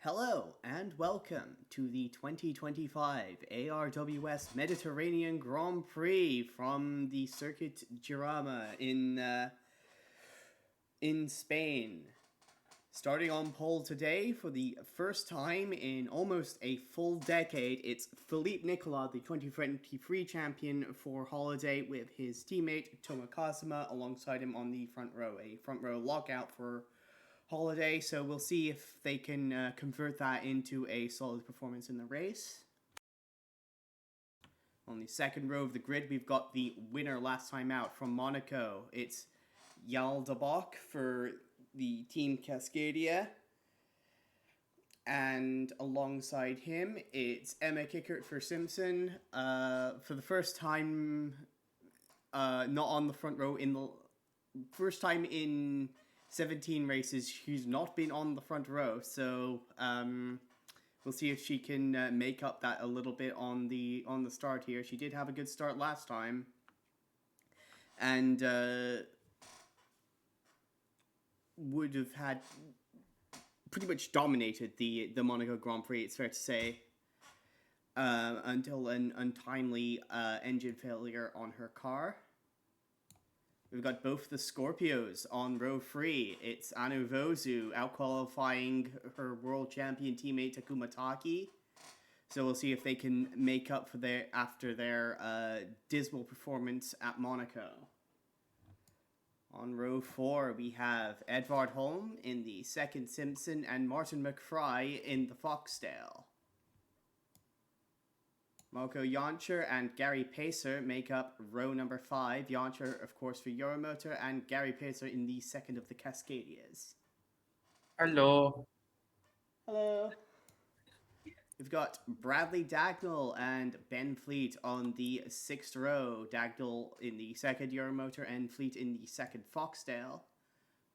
Hello and welcome to the 2025 ARWS Mediterranean Grand Prix from the Circuit Girama in Spain. Starting on pole today for the first time in almost a full decade, it's Phillippe Nicolas, the 2023 champion for Holiday, with his teammate Tomo Kazama alongside him on the front row. A front row lockout for Holiday, so we'll see if they can convert that into a solid performance in the race. On the second row of the grid, we've got the winner last time out from Monaco. It's Yaël de Bock for the Team Cascadia. And alongside him, it's Emma Kickert for Simpson. For the first time, not on the front row, in the first time in 17 races, she's not been on the front row, so we'll see if she can make up that a little bit on the start here. She did have a good start last time, and would have had pretty much dominated the Monaco Grand Prix, it's fair to say, until an untimely engine failure on her car. We've got both the Scorpios on row 3. It's Võsu out-qualifying her world champion teammate Takuma Taki. So we'll see if they can make up for after their dismal performance at Monaco. On row 4, we have Edvard Holm in the second Simpson and Martin McFry in the Foxtail. Marco Jancher and Gary Pacer make up row number 5. Jancher, of course, for Euromotor, and Gary Pacer in the second of the Cascadias. Hello. Hello. We've got Bradley Dagnall and Ben Fleet on the 6th row. Dagnall in the second Euromotor and Fleet in the second Foxtail.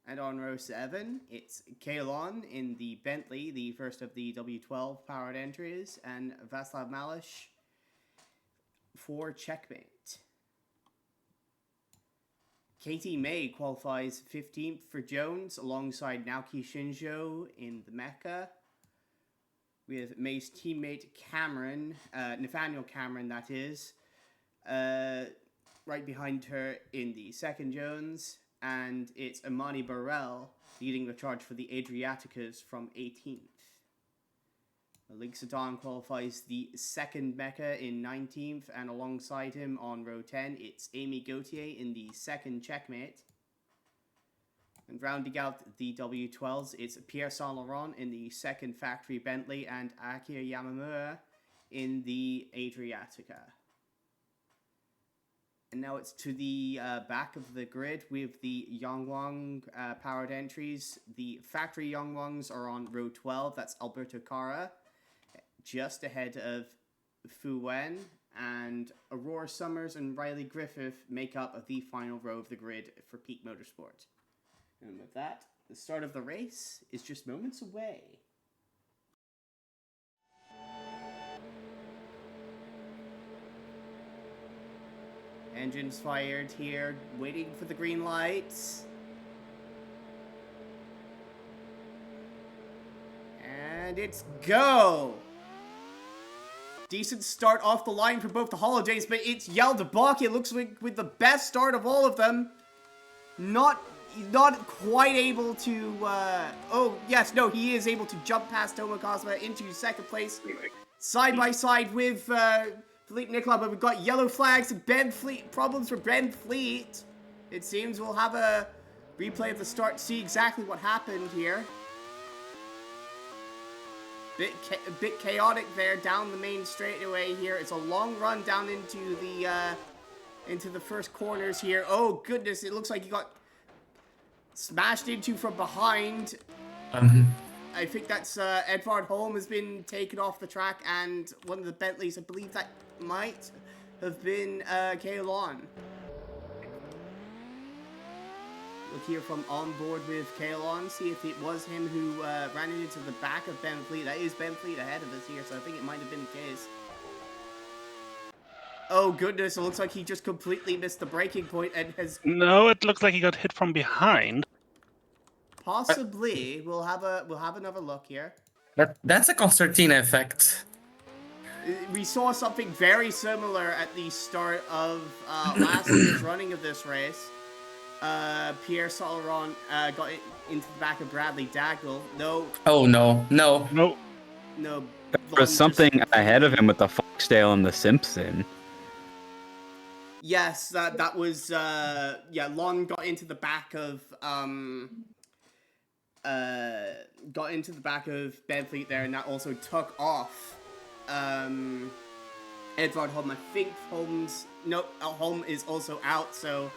And on row 7, it's Kalon in the Bentley, the first of the W12 powered entries, and Václav Malish for Checkmate. Katie May qualifies 15th for Jones alongside Naoki Shinjo in the Mecha, with May's teammate Cameron, Nathaniel Cameron that is, right behind her in the second Jones, and it's Imani Burrell leading the charge for the Adriaticas from 18th. Link Sedan qualifies the second Mecha in 19th, and alongside him on row 10, it's Amy Gauthier in the second Checkmate. And rounding out the W12s, it's Pierre Saint Laurent in the second Factory Bentley and Akira Yamamura in the Adriatica. And now it's to the back of the grid with the Yangwang powered entries. The Factory Yangwangs are on row 12, that's Alberto Cara, just ahead of Fu Wen, and Aurora Summers and Riley Griffith make up the final row of the grid for Peak Motorsport. And with that, the start of the race is just moments away. Engines fired here, waiting for the green lights. And it's go! Decent start off the line for both the Holidays, but it's Yaël de Bock, it looks like, with the best start of all of them. Not quite able to, oh, yes, no, he is able to jump past Tomo Kazama into second place. Side by side with Phillippe Nicolas, but we've got yellow flags and Ben Fleet, problems for Ben Fleet. It seems we'll have a replay of the start to see exactly what happened here. A bit chaotic there down the main straightaway here. It's a long run down into the first corners here. Oh goodness, it looks like he got smashed into from behind. I think that's Edvard Holm has been taken off the track, and one of the Bentleys, I believe that might have been Kalon. Look here from on board with Kalon, see if it was him who ran into the back of Ben Fleet. That is Ben Fleet ahead of us here, so I think it might have been the case. Oh goodness, it looks like he just completely missed the braking point and has... No, it looks like he got hit from behind. Possibly. We'll have another look here. That's a concertina effect. We saw something very similar at the start of last year's running of this race. Pierre Soleron got into the back of Bradley Dagnall. No, Oh no, no. Nope. no. There was something ahead of him with the Foxdale and the Simpson. Yes, that was Lon got into the back of Benfleet there, and that also took off Edvard Holm. I think Holm is also out, so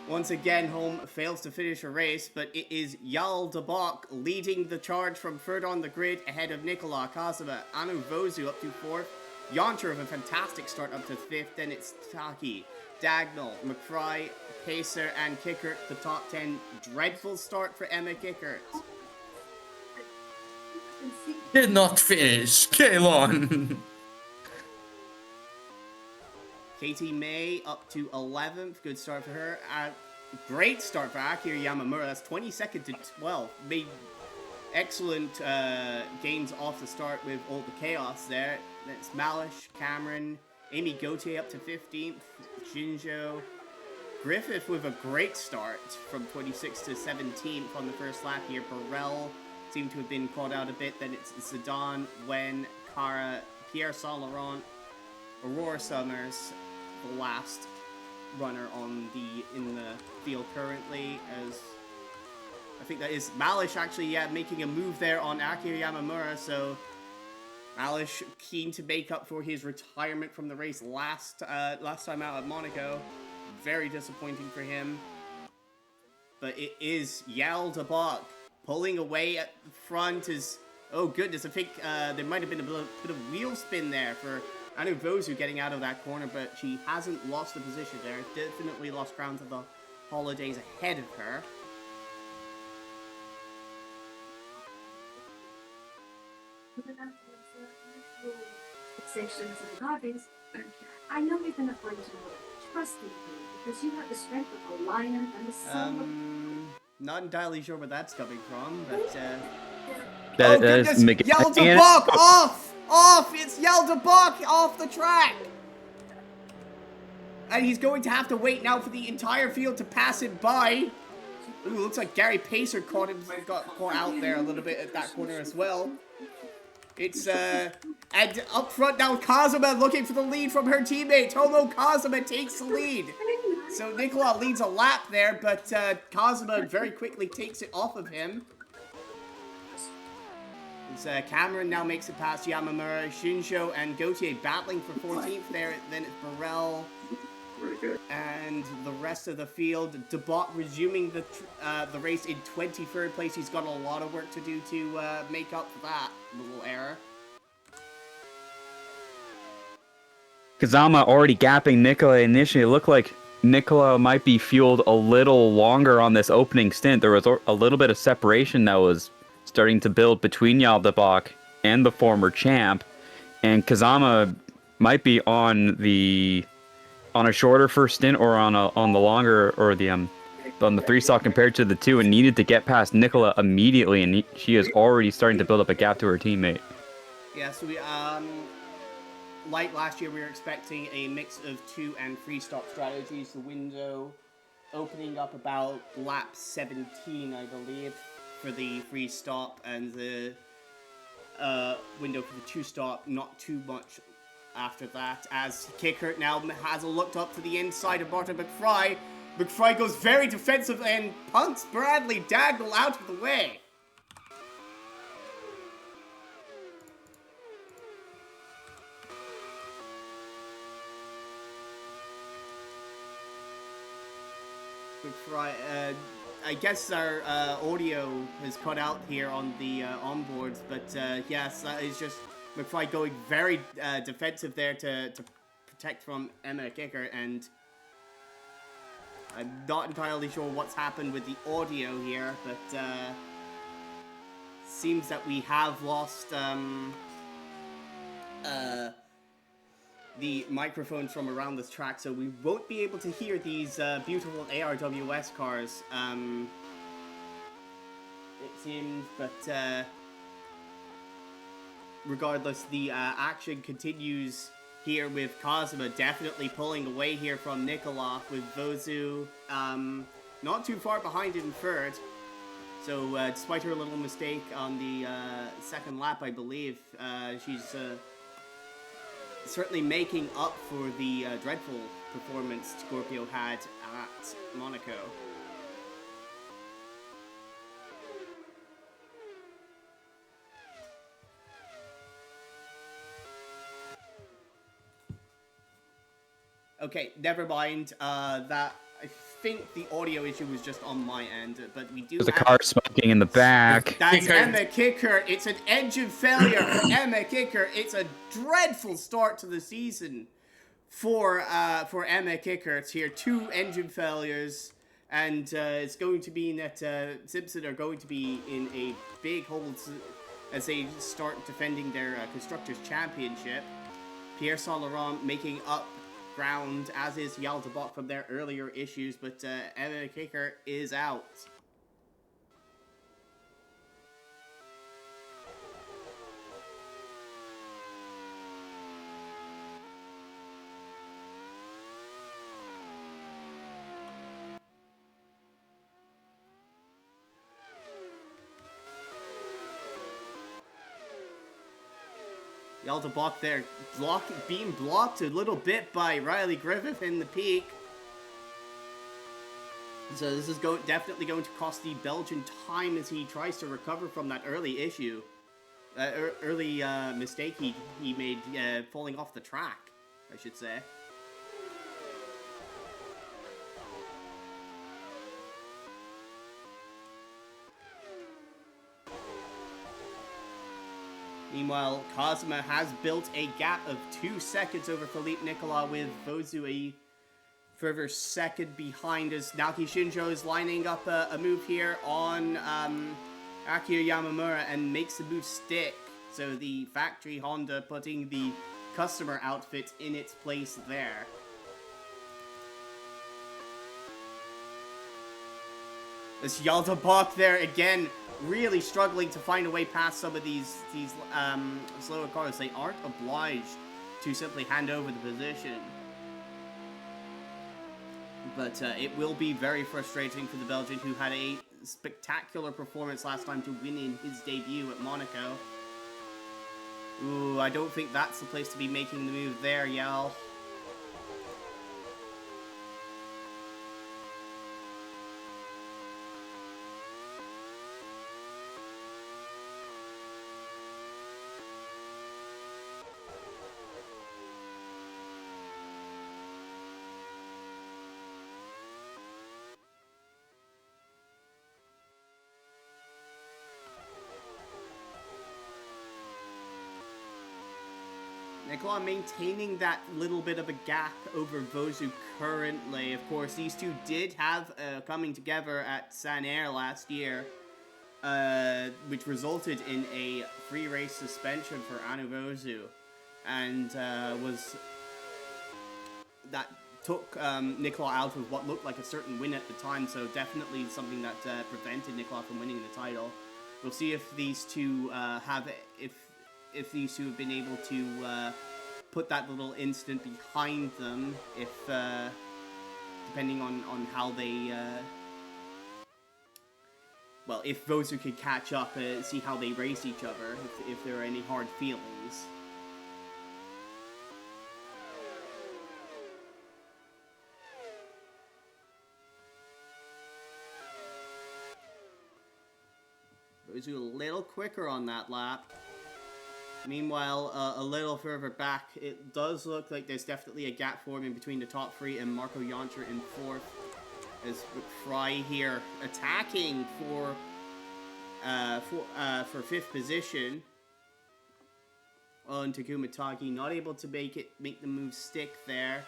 once again Holm fails to finish a race, but it is Yaël de Bock leading the charge from further on the grid ahead of Nicolas, Kazama, Võsu up to 4th, Yoncher with a fantastic start up to 5th, then it's Taki, Dagnall, McFry, Pacer, and Kickert, the top 10. Dreadful start for Emma Kickert. Did not finish. Kalon. Katie May up to 11th. Good start for her. Great start for Akira Yamamura. That's 22nd to 12th. Made excellent gains off the start with all the chaos there. That's Malish, Cameron, Amy Gauthier up to 15th. Shinjo. Griffith with a great start from 26th to 17th on the first lap here. Burrell seemed to have been caught out a bit. Then it's Zidane, Wen, Cara, Pierre Saint-Laurent, Aurora Summers, the last runner in the field currently, as I think that is Malish actually making a move there on Akira Yamamura, so Malish keen to make up for his retirement from the race last time out at Monaco. Very disappointing for him. But it is Yaël de Bock pulling away at the front. Oh goodness, I think there might have been a bit of wheel spin there for Võsu getting out of that corner, but she hasn't lost the position there. Definitely lost ground to the holidays ahead of her. Sections and carvings. I know you're gonna find you trusting me because you have the strength of a lion and the soul of... Not entirely sure where that's coming from, but That goodness! is Yaël de Bock off! Off! It's Yaël de Bock off the track! And he's going to have to wait now for the entire field to pass it by. Ooh, looks like Gary Pacer got caught out there a little bit at that corner as well. It's, and up front now, Kazama looking for the lead from her teammate. Tomo Kazama takes the lead. So Nicolas leads a lap there, but Kazama very quickly takes it off of him. It's, Cameron now makes it past Yamamura, Shinjo, and Gauthier battling for 14th there. Then it's Burrell and the rest of the field. De Bock resuming the race in 23rd place. He's got a lot of work to do to make up for that little error. Kazama already gapping Nicola initially. It looked like Nicola might be fueled a little longer on this opening stint. There was a little bit of separation that was starting to build between Yaël de Bock and the former champ, and Kazama might be on a shorter first stint or on the longer or on the 3-stock compared to the 2, and needed to get past Nicola immediately, and she is already starting to build up a gap to her teammate. Yeah, so we like last year, we were expecting a mix of 2 and 3-stop strategies. The window opening up about lap 17, I believe, for the 3-stop, and the window for the 2-stop not too much after that, as Kickert now has looked up to the inside of Martin McFry. McFry goes very defensive and punts Bradley Dagnall out of the way. McFry, I guess our audio has cut out here on the onboards, but yes, that is just McFly going very defensive there to protect from Emma Kicker, and I'm not entirely sure what's happened with the audio here, but seems that we have lost the microphones from around this track, so we won't be able to hear these beautiful ARWS cars, it seems, but regardless, the action continues here with Kazama definitely pulling away here from Nicolas, with Võsu not too far behind in third. So despite her little mistake on the second lap, I believe, she's certainly making up for the dreadful performance Scorpio had at Monaco. Okay, never mind. That I think the audio issue was just on my end, but we do. There's a have... car smoking in the back. That's Kicker. Emma Kicker. It's an engine failure for Emma Kicker. It's a dreadful start to the season for Emma Kicker. It's here 2 engine failures, and it's going to mean that Simpson are going to be in a big hole as they start defending their constructors championship. Pierre Saint Laurent making up ground, as is Yaël de Bock from their earlier issues, but Emma Kicker is out. Yaël de Bock there, being blocked a little bit by Riley Griffith in the peak. So this is definitely going to cost the Belgian time as he tries to recover from that early issue. Early mistake he made falling off the track, I should say. Meanwhile, Kazama has built a gap of 2 seconds over Phillippe Nicolas, with Võsu a further second behind us. Naoki Shinjo is lining up a move here on Akio Yamamura and makes the move stick. So the factory Honda putting the customer outfit in its place there. This Yaël de Bock there again, really struggling to find a way past some of these slower cars. They aren't obliged to simply hand over the position. But it will be very frustrating for the Belgian, who had a spectacular performance last time to win in his debut at Monaco. Ooh, I don't think that's the place to be making the move there, Yaël. Nicolas maintaining that little bit of a gap over Võsu currently. Of course, these two did have coming together at Saint-Air last year, which resulted in a free race suspension for Anu Võsu, and that took Nicolas out of what looked like a certain win at the time. So definitely something that prevented Nicolas from winning the title. We'll see if these two if these two have been able to put that little incident behind them, if depending on how they well, if Võsu could catch up, see how they race each other, if there are any hard feelings. Võsu a little quicker on that lap. Meanwhile, a little further back, it does look like there's definitely a gap forming between the top 3 and Marco Janter in 4th. As Prix here attacking for 5th position. Oh, and Takuma Taki not able to make the move stick there.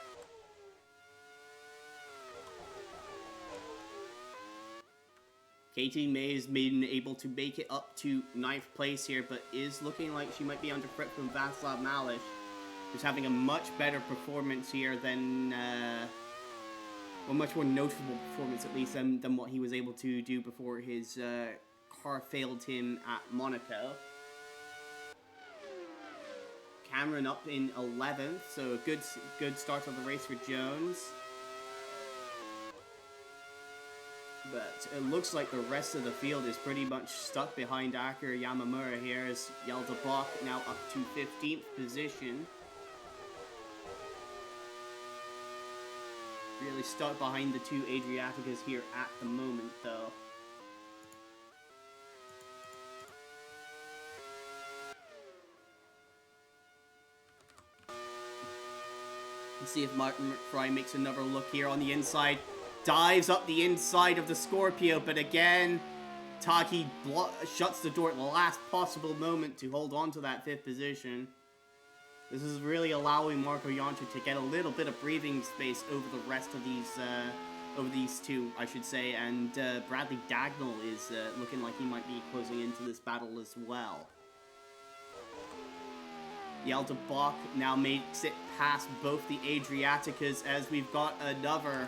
Katie May has been able to make it up to 9th place here, but is looking like she might be under threat from Václav Malish, who's having a much better performance here than, well, much more noticeable performance at least than what he was able to do before his car failed him at Monaco. Cameron up in 11th, so a good start of the race for Jones. But it looks like the rest of the field is pretty much stuck behind Akira Yamamura here, as Yaël de Bock now up to 15th position. Really stuck behind the two Adriaticas here at the moment, though. Let's see if Martin McFry makes another look here on the inside. Dives up the inside of the Scorpio, but again, Taki shuts the door at the last possible moment to hold on to that 5th position. This is really allowing Marco Jančić to get a little bit of breathing space over the rest of these two, I should say, and Bradley Dagnall is looking like he might be closing into this battle as well. Yaël de Bock now makes it past both the Adriaticas, as we've got another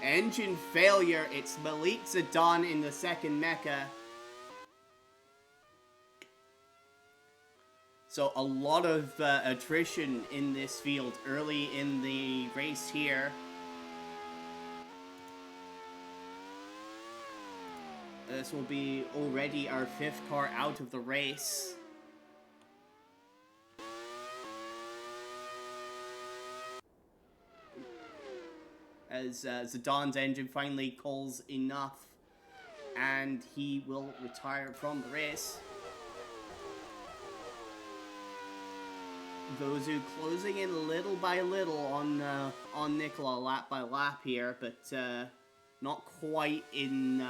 engine failure. It's Malik Zidane in the second mecha. So a lot of attrition in this field early in the race here. This will be already our 5th car out of the race. As Zidane's engine finally calls enough, and he will retire from the race. Võsu closing in little by little on Nicola lap by lap here, but not quite in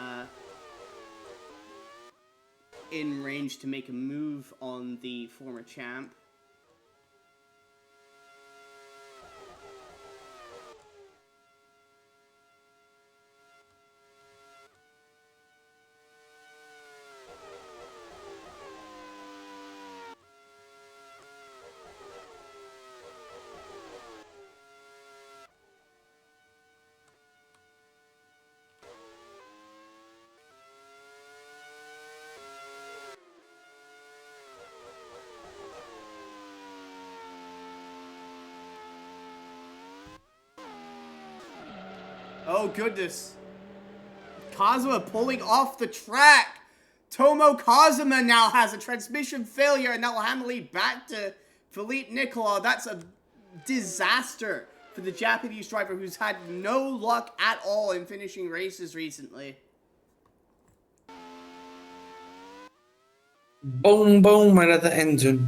range to make a move on the former champ. Oh goodness. Kazama pulling off the track. Tomo Kazama now has a transmission failure, and that will hand the lead back to Phillippe Nicolas. That's a disaster for the Japanese driver who's had no luck at all in finishing races recently. Boom, boom, another engine.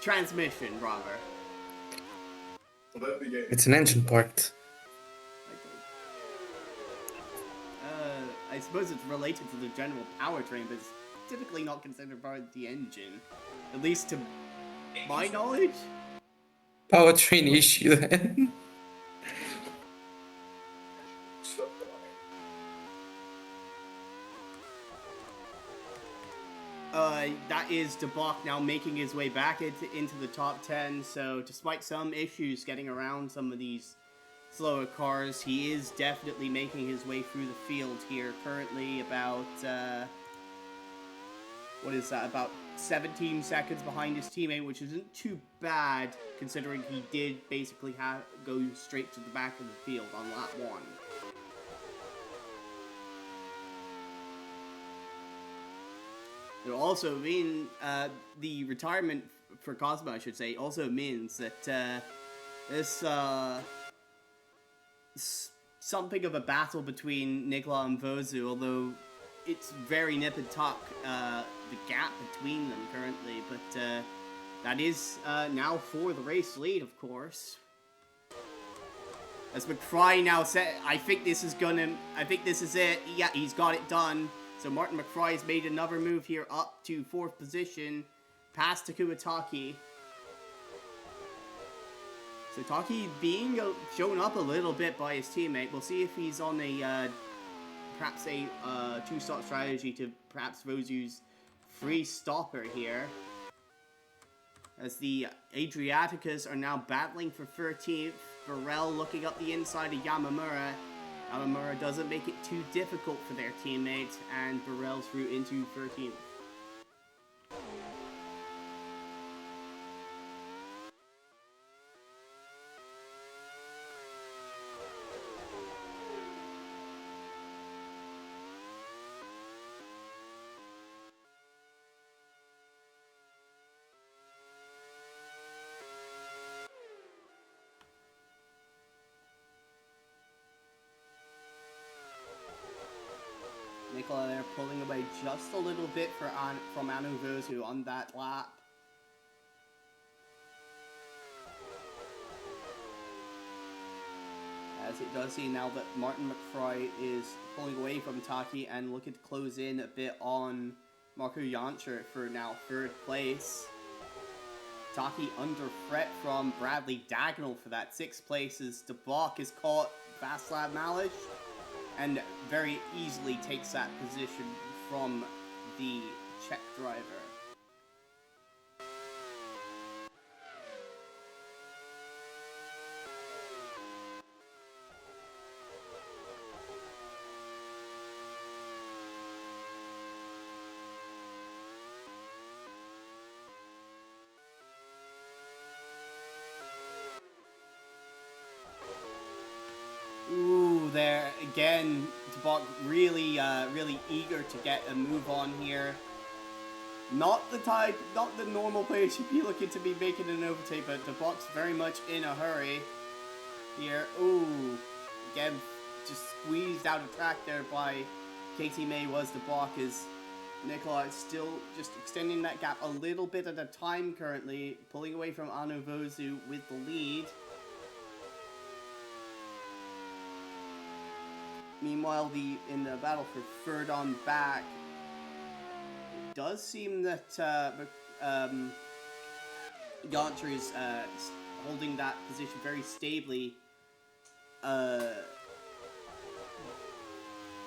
Transmission, rather. It's an engine part. I suppose it's related to the general powertrain, but it's typically not considered part of the engine. At least to my knowledge. Powertrain issue then. That is De Bock now making his way back into the top 10, so despite some issues getting around some of these slower cars, he is definitely making his way through the field here. Currently about, what is that, about 17 seconds behind his teammate, which isn't too bad, considering he did basically go straight to the back of the field on lap 1. It also means, the retirement for Kazama, I should say, also means that, this, something of a battle between Nicola and Võsu, although it's very nip and tuck, the gap between them currently, but that is now for the race lead, of course. As McFry now said, I think this is it. Yeah, he's got it done. So Martin McFry has made another move here up to 4th position, past Takuma Taki. So Taki being shown up a little bit by his teammate. We'll see if he's on a perhaps a two-stop strategy to perhaps Võsu's free stopper here. As the Adriaticas are now battling for 13th. Burrell looking up the inside of Yamamura. Yamamura doesn't make it too difficult for their teammate, and Burrell through into 13th. pulling away just a little bit from Võsu on that lap. As it does seem now that Martin McFry is pulling away from Taki and looking to close in a bit on Marco Janser for now 3rd place. Taki under threat from Bradley Dagnall for that 6th place as De Bock is caught Václav Malish and very easily takes that position from the Czech driver. Ooh, there again, De Bock really eager to get a move on here. Not the normal player should be looking to be making an overtake, but De Bock's very much in a hurry here. Ooh, again, just squeezed out of track there by Katie May was De Bock, as Nicolas is still just extending that gap a little bit at a time currently, pulling away from Võsu with the lead. Meanwhile, in the battle for 3rd on back, it does seem that Janser is holding that position very stably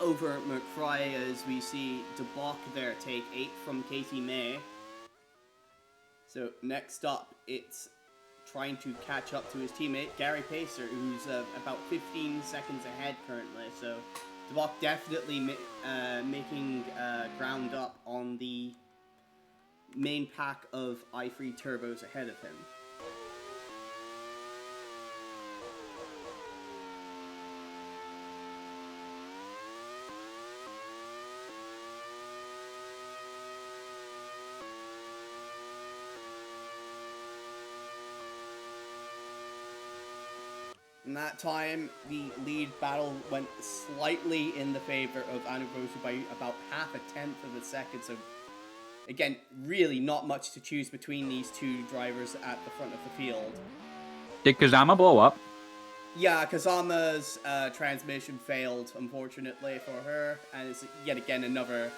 over McFry, as we see De Bock there take 8 from Katie May. So next up, it's trying to catch up to his teammate Gary Pacer, who's about 15 seconds ahead currently. So De Bock definitely making ground up on the main pack of i3 turbos ahead of him. In that time, the lead battle went slightly in the favor of Võsu by about half a tenth of a second. So, again, really not much to choose between these two drivers at the front of the field. Did Kazama blow up? Yeah, Kazama's transmission failed, unfortunately for her, and it's yet again another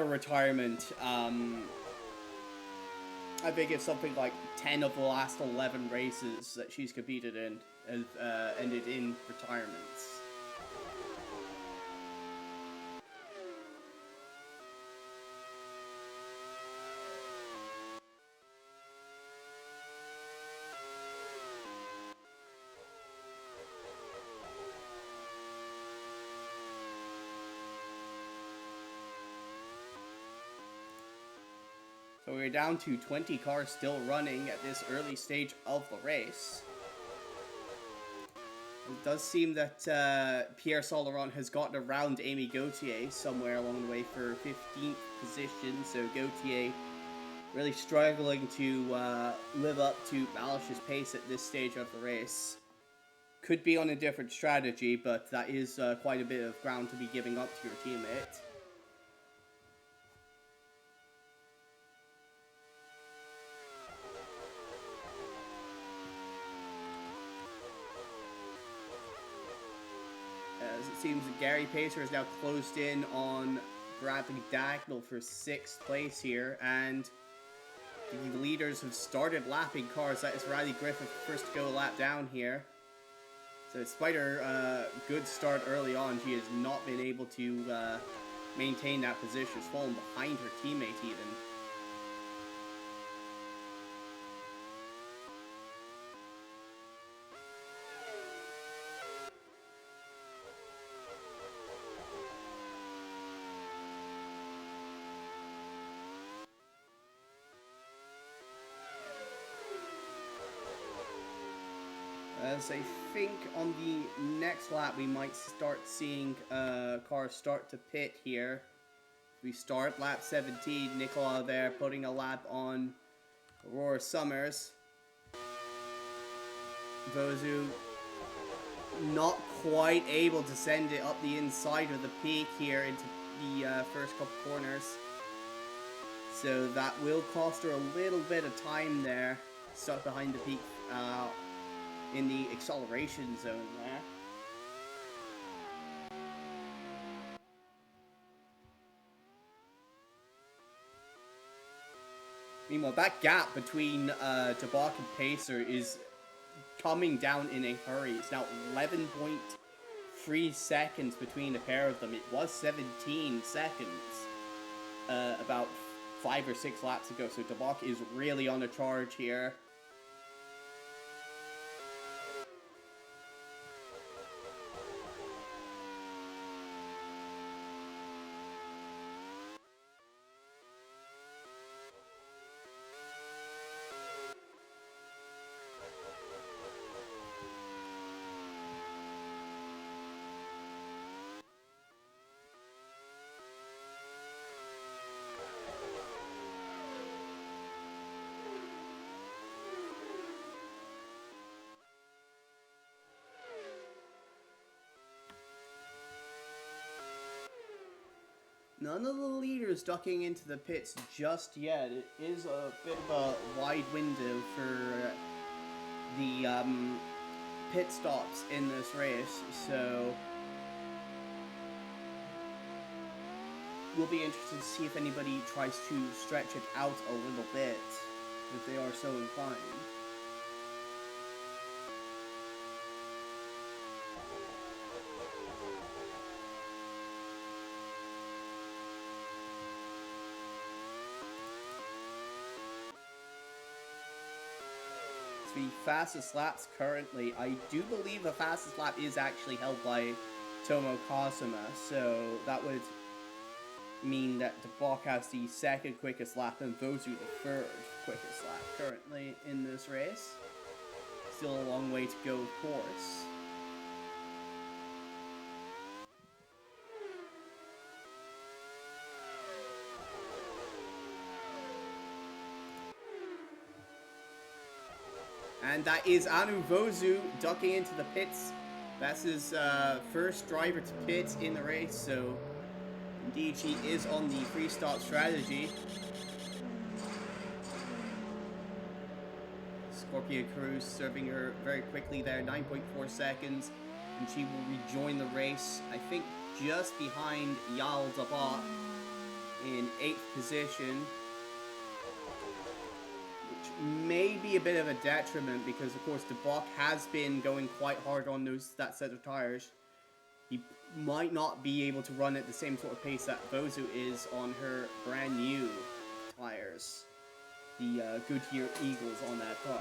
retirement. I think it's something like 10 of the last 11 races that she's competed in have ended in retirements. So we're down to 20 cars still running at this early stage of the race. It does seem that Pierre Soleron has gotten around Amy Gauthier somewhere along the way for 15th position. So Gauthier really struggling to live up to Malish's pace at this stage of the race. Could be on a different strategy, but that is quite a bit of ground to be giving up to your teammate. As it seems that Gary Pacer is now closed in on Bradley Dagnall for 6th place here, and the leaders have started lapping cars. That is Riley Griffith first to go a lap down here. So despite her good start early on, she has not been able to maintain that position. She's fallen behind her teammate even. As I think on the next lap we might start seeing cars start to pit here. We start lap 17, Nicolas there putting a lap on Aurora Summers. Võsu not quite able to send it up the inside of the peak here into the first couple corners. So that will cost her a little bit of time there, stuck behind the peak in the acceleration zone there. Meanwhile, that gap between de Bock and Pacer is coming down in a hurry. It's now 11.3 seconds between the pair of them. It was 17 seconds about 5 or 6 laps ago, so de Bock is really on a charge here. None of the leaders ducking into the pits just yet. It is a bit of a wide window for the pit stops in this race, so we'll be interested to see if anybody tries to stretch it out a little bit, if they are so inclined. The fastest laps currently, I do believe the fastest lap is actually held by Tomo Kazama, so that would mean that de Bock has the second quickest lap and Võsu the third quickest lap currently in this race. Still a long way to go, of course. And that is Võsu ducking into the pits. That's his first driver to pit in the race, so indeed she is on the free start strategy. Scorpio Cruz serving her very quickly there, 9.4 seconds, and she will rejoin the race, I think just behind Yaël de Bock in 8th position. May be a bit of a detriment because, of course, de Bock has been going quite hard on that set of tires. He might not be able to run at the same sort of pace that Võsu is on her brand new tires, the Goodyear Eagles on that car.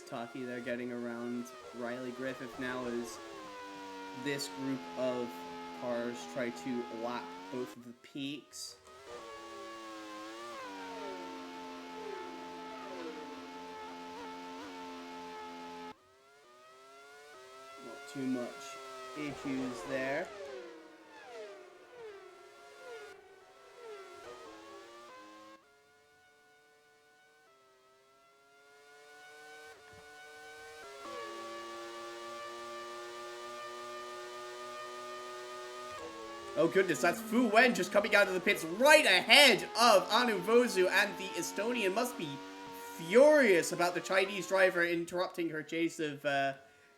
Taki there getting around Riley Griffith now as this group of cars try to lap both of the peaks. Not too much issues there. Oh goodness, that's Fu Wen just coming out of the pits right ahead of Võsu, and the Estonian must be furious about the Chinese driver interrupting her chase of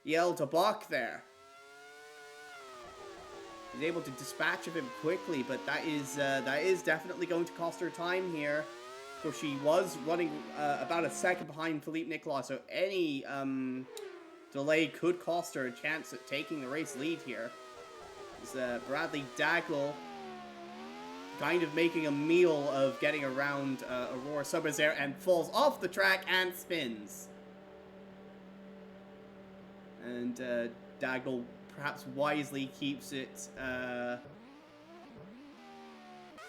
Yaël de Bock there. He's able to dispatch of him quickly, but that is definitely going to cost her time here. Of course, she was running about a second behind Phillippe Nicolas, so any delay could cost her a chance at taking the race lead here. Bradley Daggle kind of making a meal of getting around Aurora Summers there and falls off the track and spins. And Daggle perhaps wisely keeps it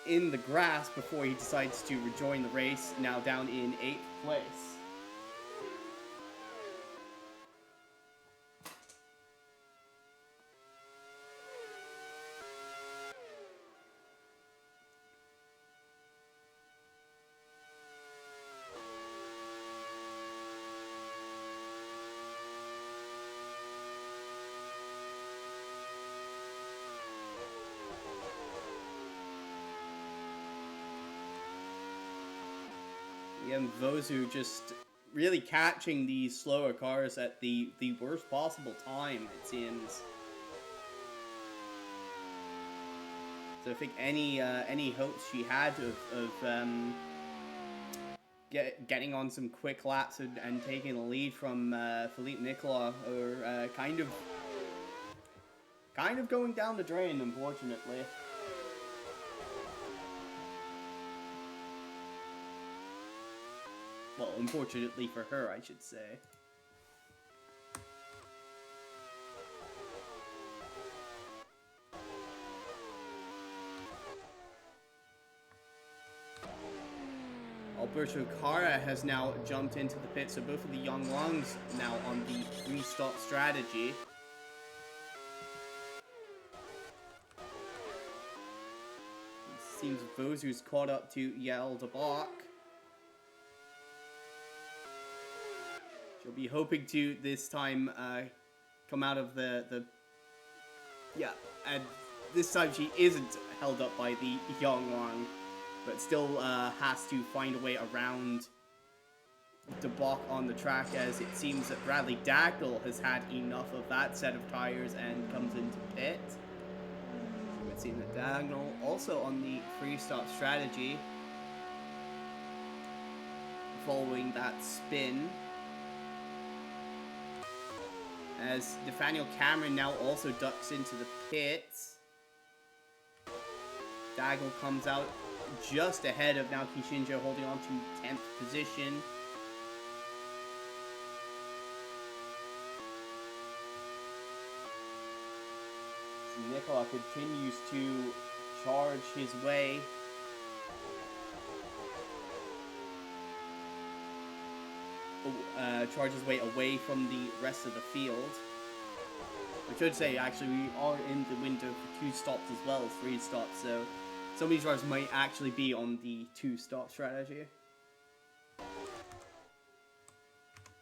in the grass before he decides to rejoin the race, now down in 8th place. Yeah, and Võsu just really catching these slower cars at the worst possible time, it seems. So I think any hopes she had of getting on some quick laps and taking the lead from Phillippe Nicolas are kind of going down the drain, unfortunately. Well, unfortunately for her, I should say. Alberto Cara has now jumped into the pit, so both of the young ones now on the three-stop strategy. It seems Võsu's caught up to Yaël de Bock. She'll be hoping to this time come out of yeah, and this time she isn't held up by the young one, but still has to find a way around De Bock on the track, as it seems that Bradley Dagnall has had enough of that set of tires and comes into pit. So it seems that Dagnall also on the free-stop strategy following that spin. As Nathaniel Cameron now also ducks into the pits. Dagnall comes out just ahead of Naoki Shinjo, holding on to 10th position. Nicolas continues to charge his way. Away from the rest of the field. I should say, actually, we are in the window for 2 stops as well as 3 stops, so some of these drivers might actually be on the 2-stop strategy.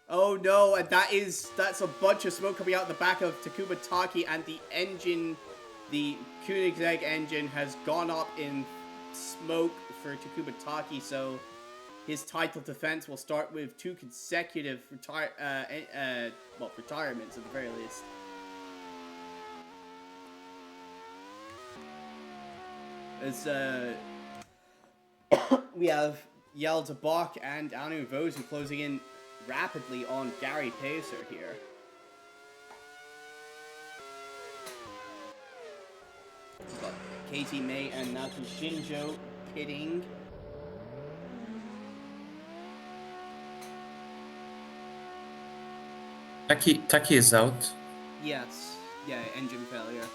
Oh no, and that's a bunch of smoke coming out the back of Takuma Taki, and the engine, the Koenigsegg engine, has gone up in smoke for Takuma Taki, so his title defense will start with 2 consecutive retirements at the very least. As we have Yaël de Bock and Anu Võsu closing in rapidly on Gary Pacer here. We've got Katie May and Naoki Shinjo pitting. Taki is out. Yes. Yeah, engine failure.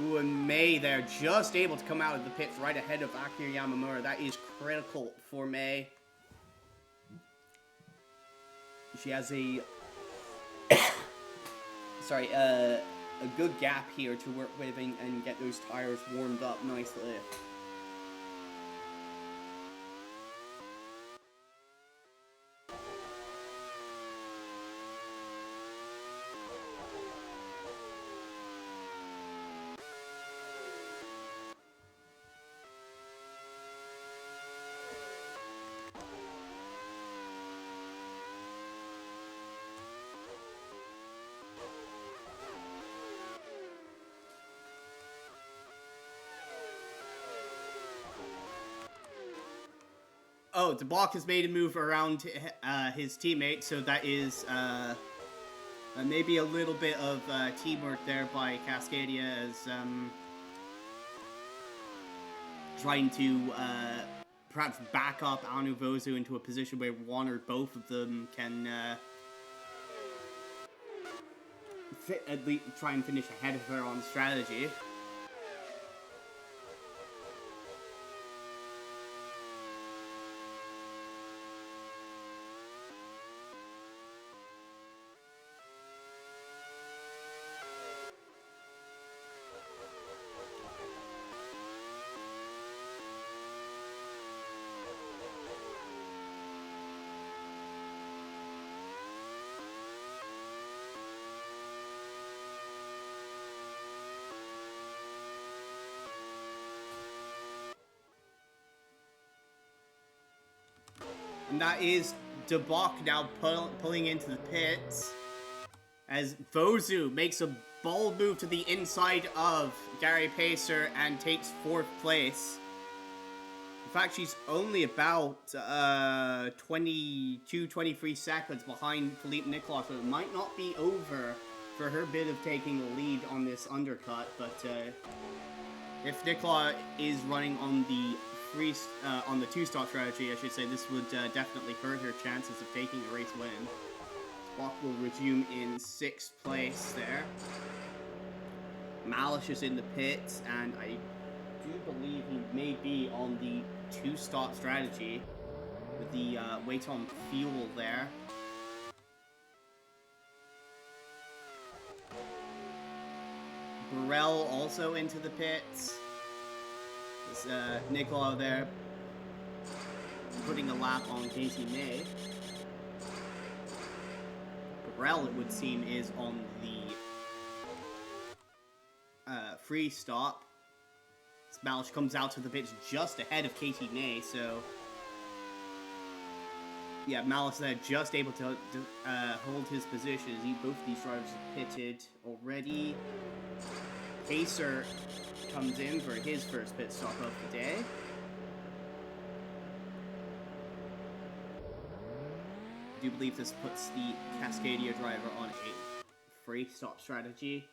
Ooh, and May there, just able to come out of the pits right ahead of Akira Yamamura. That is critical for May. She has a good gap here to work with and get those tires warmed up nicely. Oh, De Bock has made a move around his teammate, so that is maybe a little bit of teamwork there by Cascadia, as trying to perhaps back up Anu Võsu into a position where one or both of them can at least try and finish ahead of her on strategy. And that is De Bock now pulling into the pits. As Võsu makes a bold move to the inside of Gary Pacer and takes 4th place. In fact, she's only about 23 seconds behind Phillippe Nicolas, so it might not be over for her bit of taking the lead on this undercut. But if Nicolas is running on the on the 2-stop strategy, I should say, this would definitely hurt her chances of taking the race win. Bock will resume in 6th place there. Malish is in the pits, and I do believe he may be on the 2-stop strategy with the weight on fuel there. Burrell also into the pits. There's Nicola there putting a lap on Casey May. Burrell, it would seem, is on the free stop. Malish comes out to the pits just ahead of Casey May, so yeah, Malish there just able to hold his position as both these drivers are pitted already. Pacer comes in for his first pit stop of the day. I do believe this puts the Cascadia driver on a free stop strategy.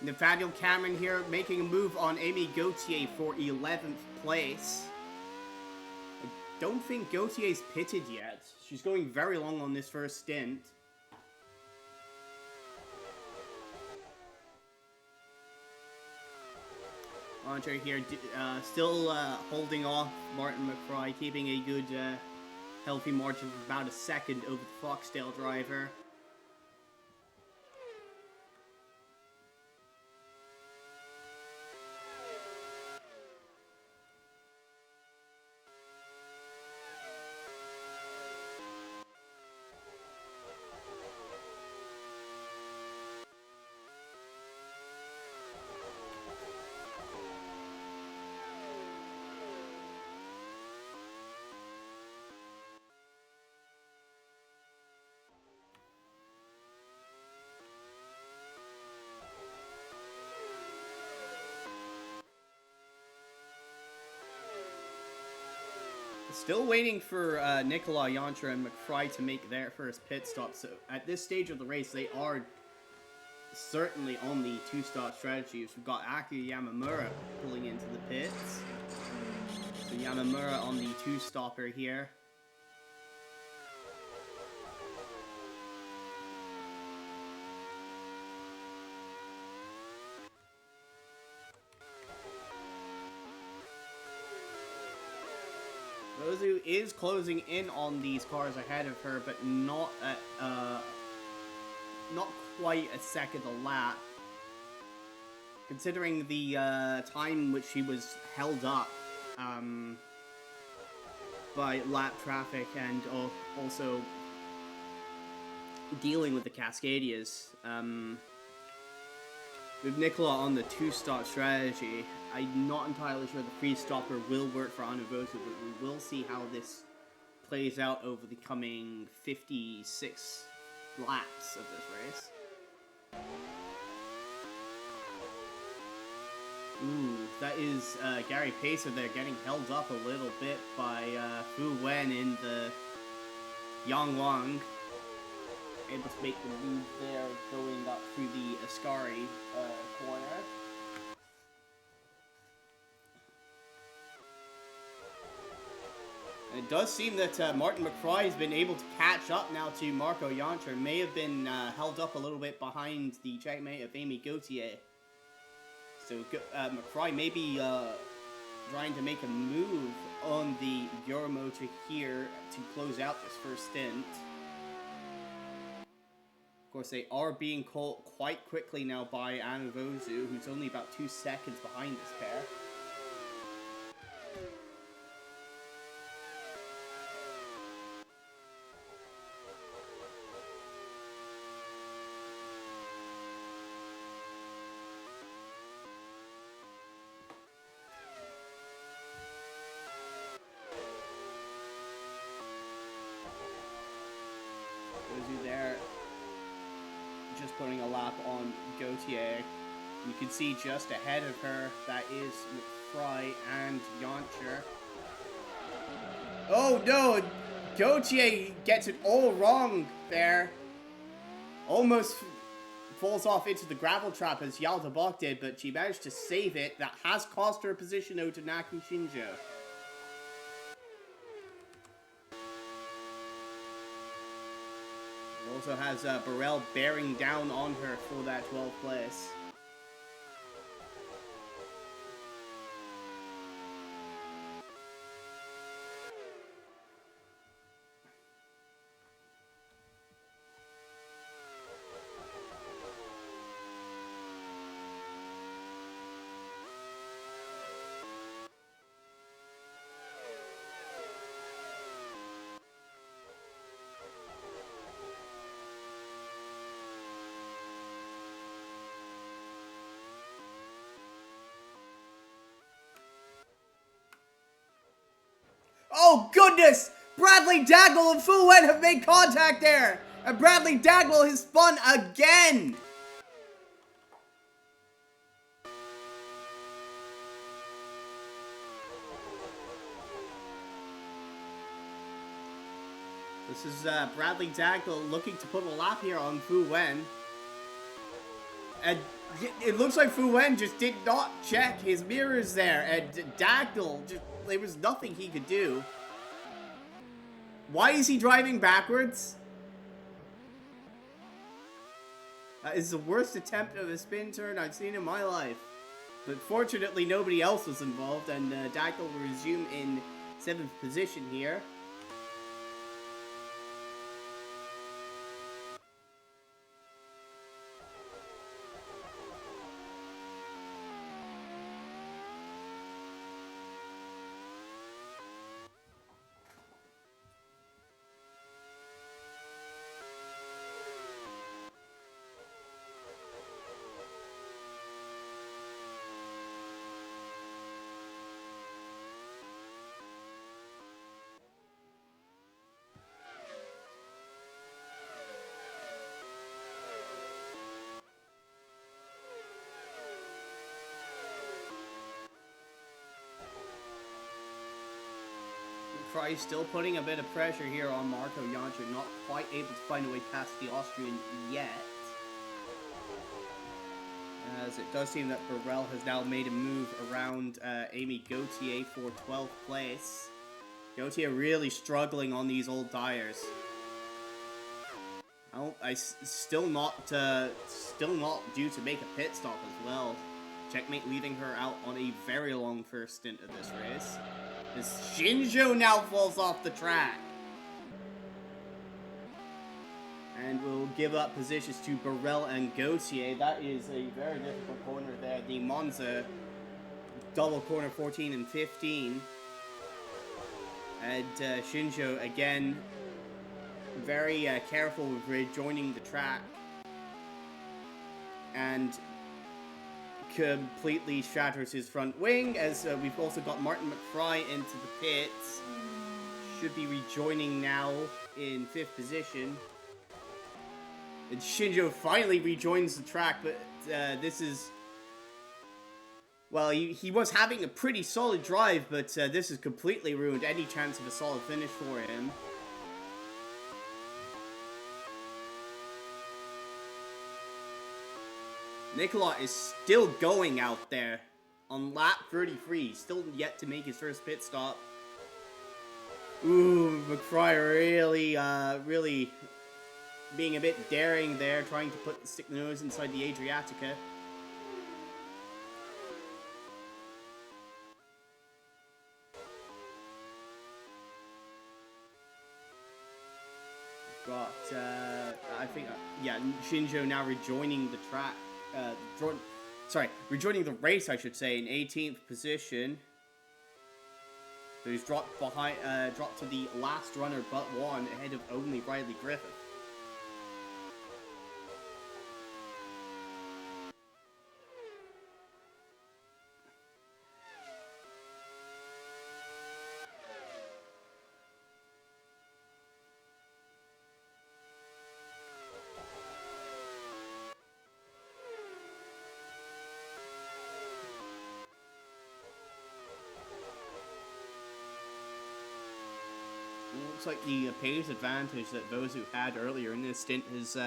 Nathaniel Cameron here making a move on Amy Gauthier for 11th place. I don't think Gautier's pitted yet. She's going very long on this first stint. Andre here still holding off Martin McFry, keeping a good healthy margin of about a second over the Foxdale driver. Still waiting for Nicolas, Yantra, and McFry to make their first pit stop. So at this stage of the race, they are certainly on the 2-stop strategy. We've got Aki Yamamura pulling into the pits. So Yamamura on the 2-stopper here. Võsu is closing in on these cars ahead of her, but not quite a second a lap. Considering the time which she was held up by lap traffic and also dealing with the Cascadias. With Nicola on the 2-stop strategy, I'm not entirely sure the free stopper will work for Anu Võsu, but we will see how this plays out over the coming 56 laps of this race. Ooh, that is Gary Pacer there getting held up a little bit by Fu Wen in the Yang Wang. Able to make the move there, going up through the Ascari corner. it does seem that Martin McFry has been able to catch up now to Marco Jancher. May have been held up a little bit behind the checkmate of Amy Gauthier. So McFry may be trying to make a move on the Euromotor here to close out this first stint. Of course, they are being caught quite quickly now by Anna Võsu, who's only about 2 seconds behind this pair. Võsu there, just putting a lap on Gauthier. You can see just ahead of her, that is McFry and Jancher. Oh no, Gauthier gets it all wrong there. Almost falls off into the gravel trap as Yaël de Bock did, but she managed to save it. That has cost her a position out to Naki Shinjo. Also has Burrell bearing down on her for that 12th place. Oh goodness! Bradley Dagnall and Fu Wen have made contact there! And Bradley Dagnall has spun again! This is Bradley Dagnall looking to put a lap here on Fu Wen. And it looks like Fu Wen just did not check his mirrors there. And Dagnall just... there was nothing he could do. Why is he driving backwards? That is the worst attempt of a spin turn I've seen in my life. But fortunately, nobody else was involved, and Dagnall will resume in 7th position here. Prix still putting a bit of pressure here on Marco Jancher, not quite able to find a way past the Austrian yet. As it does seem that Burrell has now made a move around Amy Gauthier for 12th place. Gauthier really struggling on these old tires. Still not due to make a pit stop as well. Checkmate leaving her out on a very long first stint of this race. As Shinjo now falls off the track. And will give up positions to Burrell and Gauthier. That is a very difficult corner there. The Monza double corner 14 and 15. And Shinjo again very careful with rejoining the track. And completely shatters his front wing, as we've also got Martin McFry into the pits. Should be rejoining now in 5th position. And Shinjo finally rejoins the track, but this is... well, he was having a pretty solid drive, but this has completely ruined any chance of a solid finish for him. Nicolas is still going out there on lap 33, still yet to make his first pit stop. Ooh, McFry really being a bit daring there, trying to stick the nose inside the Adriatica. Got, I think, yeah, Shinjo now rejoining the track, rejoining the race, I should say, in 18th position. So he's dropped to the last runner but one, ahead of only Riley Griffith. Looks like the pace advantage that Võsu had earlier in this stint has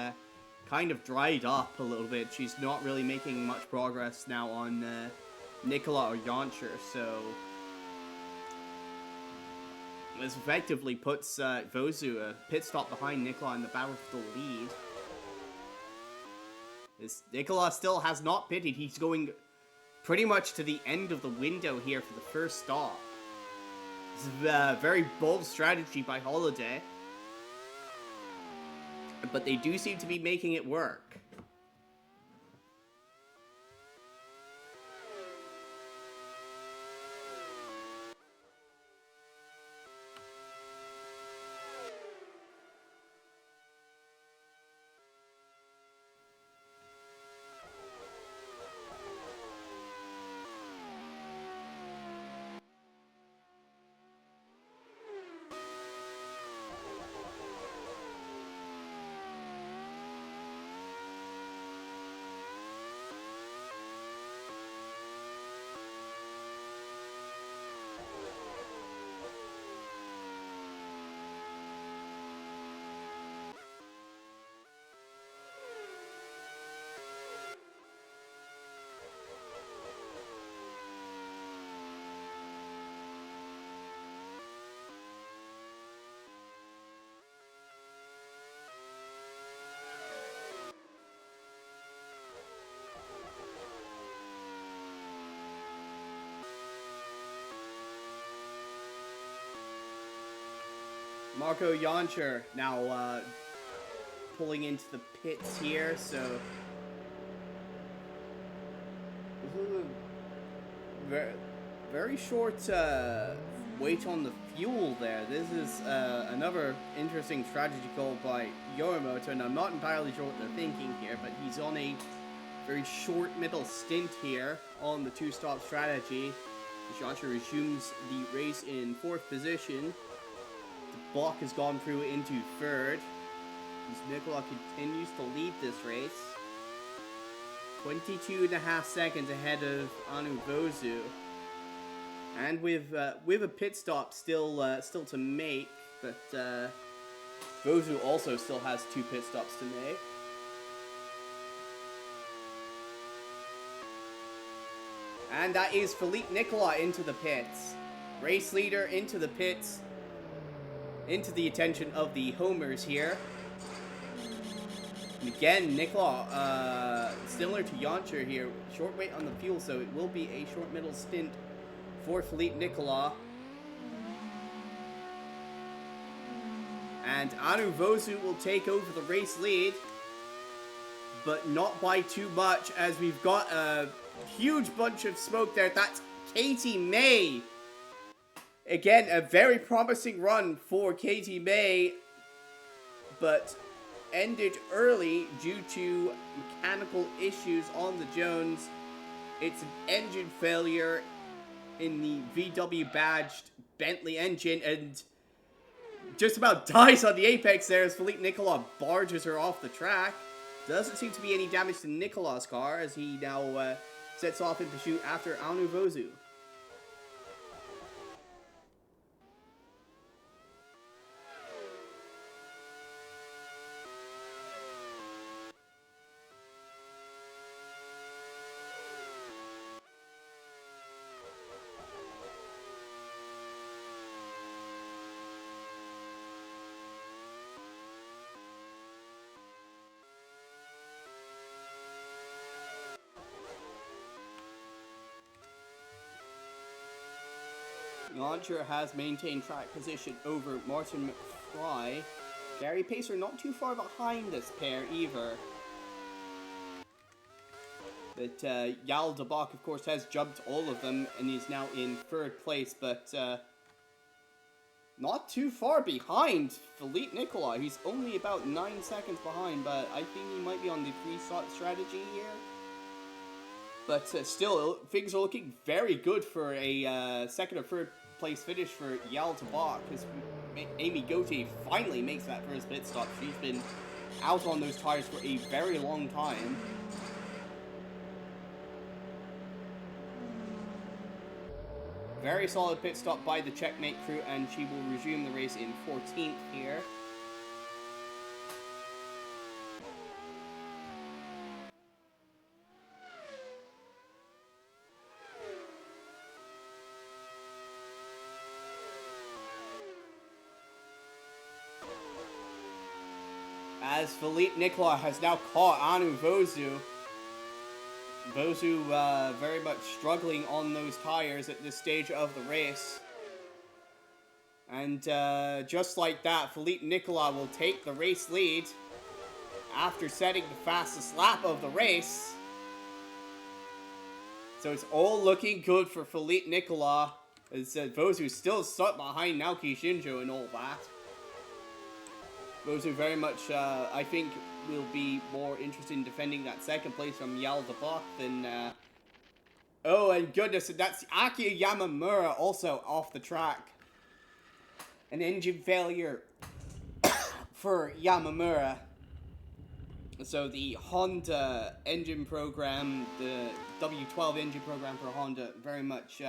kind of dried up a little bit. She's not really making much progress now on Nicola or Jancher, so this effectively puts Võsu a pit stop behind Nicola in the battle for the lead. Nicola still has not pitted. He's going pretty much to the end of the window here for the first stop. It's a very bold strategy by Holiday, but they do seem to be making it work. Marco Jancher now pulling into the pits here, so very short wait on the fuel there. This is another interesting strategy called by Yorimoto, and I'm not entirely sure what they're thinking here, but he's on a very short middle stint here on the two-stop strategy. Jancher resumes the race in 4th position. De Bock has gone through into 3rd. As Nicola continues to lead this race. 22.5 seconds ahead of Anu Võsu. And with a pit stop still to make, but Võsu also still has 2 pit stops to make. And that is Phillippe Nicolas into the pits. Race leader into the pits. Into the attention of the homers here. And again, Nicolas, similar to Jancher here, short wait on the fuel, so it will be a short middle stint for Phillippe Nicolas. And Anu Võsu will take over the race lead, but not by too much, as we've got a huge bunch of smoke there. That's Katie May. Again, a very promising run for Katie May, but ended early due to mechanical issues on the Jones. It's an engine failure in the VW badged Bentley engine, and just about dies on the apex there as Phillippe Nicolas barges her off the track. Doesn't seem to be any damage to Nicolas' car as he now sets off in pursuit after Anu Võsu. Launcher has maintained track position over Martin McFly. Gary Pacer not too far behind this pair either. But Yaël de Bock, of course, has jumped all of them and is now in 3rd place, but not too far behind Phillippe Nicolas. He's only about 9 seconds behind, but I think he might be on the 3-slot strategy here. But still, things are looking very good for a 2nd or 3rd place finish for Yaël de Bock, because Amy Gauthier finally makes that first pit stop. She's been out on those tires for a very long time. Very solid pit stop by the Checkmate crew, and she will resume the race in 14th here. As Phillippe Nicolas has now caught Anu Võsu. Võsu very much struggling on those tires at this stage of the race. And just like that, Phillippe Nicolas will take the race lead after setting the fastest lap of the race. So it's all looking good for Phillippe Nicolas, as Võsu still stuck behind Naoki Shinjo and all that. Võsu very much, I think, will be more interested in defending that 2nd place from Yaël de Bock than... Oh, and goodness, that's Aki Yamamura also off the track. An engine failure for Yamamura. So the Honda engine program, the W12 engine program for Honda, very much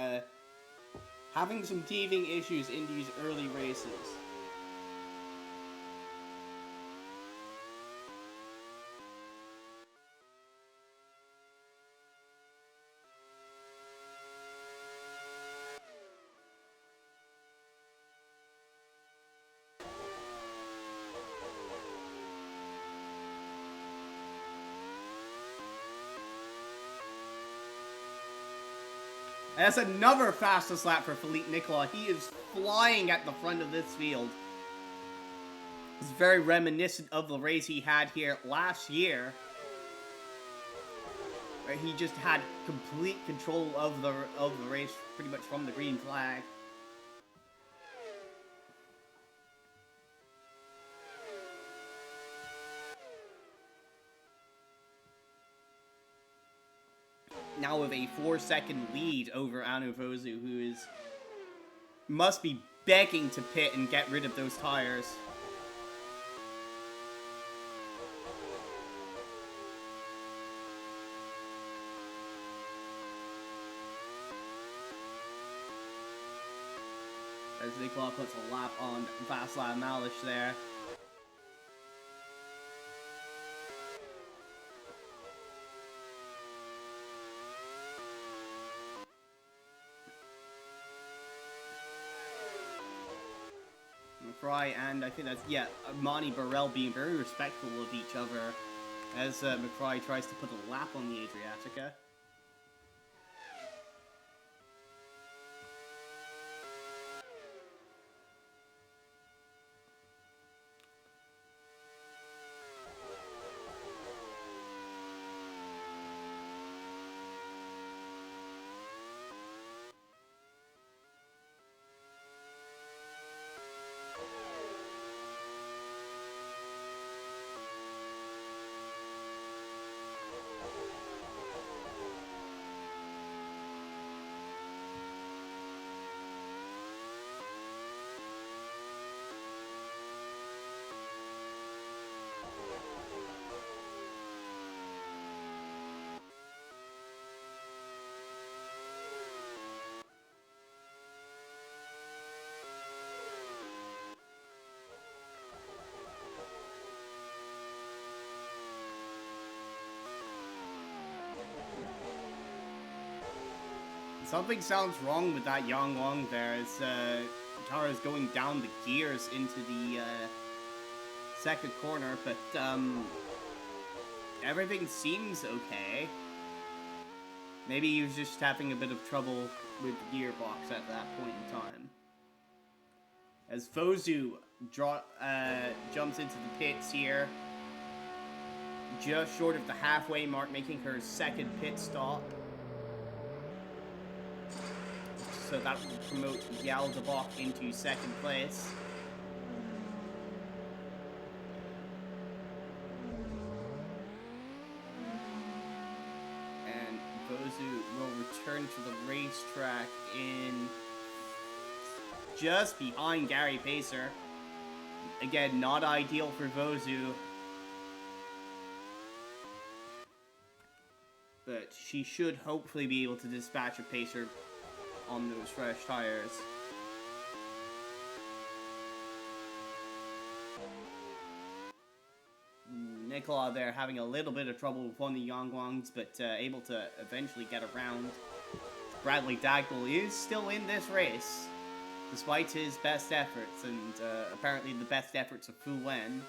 having some teething issues in these early races. That's another fastest lap for Phillippe Nicolas. He is flying at the front of this field. It's very reminiscent of the race he had here last year, where he just had complete control of the race pretty much from the green flag. Now with a 4-second lead over Anu Võsu, who must be begging to pit and get rid of those tires. As Nicolas puts a lap on Václav Malish there. McFry and I think that's, yeah, Monty Burrell being very respectful of each other as McFry tries to put a lap on the Adriatica. Something sounds wrong with that Yang Wang there as Tara is going down the gears into the second corner, but everything seems okay. Maybe he was just having a bit of trouble with the gearbox at that point in time. As Võsu jumps into the pits here, just short of the halfway mark, making her second pit stop. So that will promote Yaël de Bock into second place. And Võsu will return to the racetrack in just behind Gary Pacer. Again, not ideal for Võsu. But she should hopefully be able to dispatch a Pacer on those fresh tires. Nicolas there having a little bit of trouble with one of the Yangwangs, but able to eventually get around. Bradley Dagnall is still in this race, despite his best efforts, and apparently the best efforts of Fu Wen.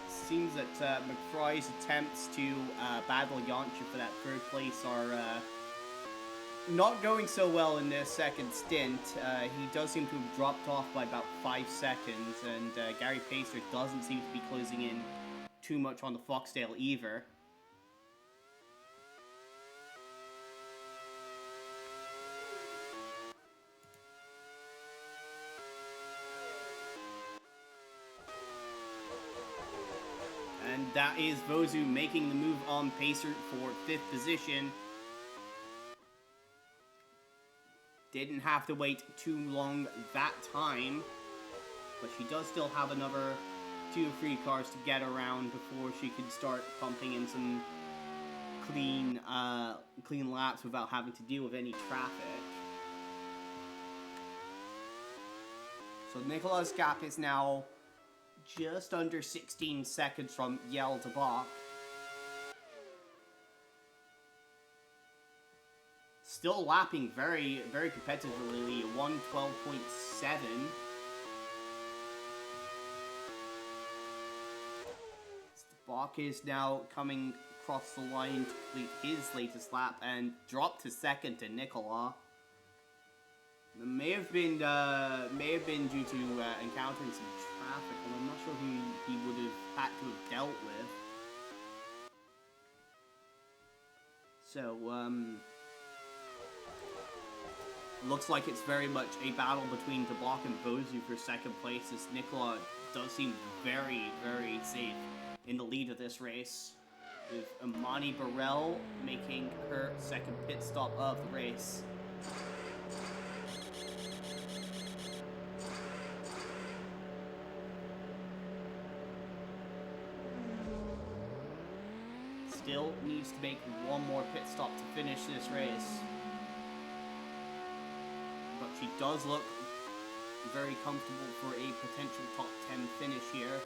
Seems that McFry's attempts to battle Yoncha for that third place are not going so well in this second stint. He does seem to have dropped off by about 5 seconds, and Gary Pacer doesn't seem to be closing in too much on the Foxtail either. And that is Võsu making the move on Pacer for 5th position. Didn't have to wait too long that time, but she does still have another 2 or 3 cars to get around before she can start pumping in some clean laps without having to deal with any traffic. So Nicolas' gap is now just under 16 seconds from Yaël de Bock. Still lapping very, very competitively, 1:12.7. Bock is now coming across the line to complete his latest lap and drop to second to Nicolas. It may have been due to encountering some traffic, and I'm not sure who he would have had to have dealt with. So, looks like it's very much a battle between De Bock and Võsu for second place, as Nicolas does seem very, very safe in the lead of this race, with Amani Burrell making her second pit stop of the race. Still needs to make one more pit stop to finish this race. But she does look very comfortable for a potential top 10 finish here.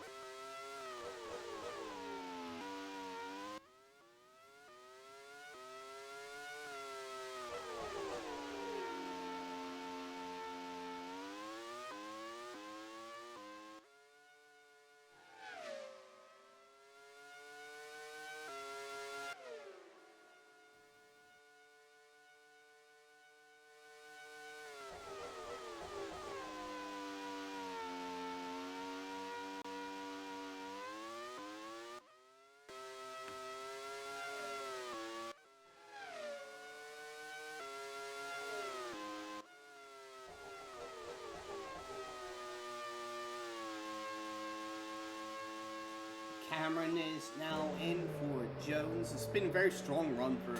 Cameron is now in for Jones. It's been a very strong run for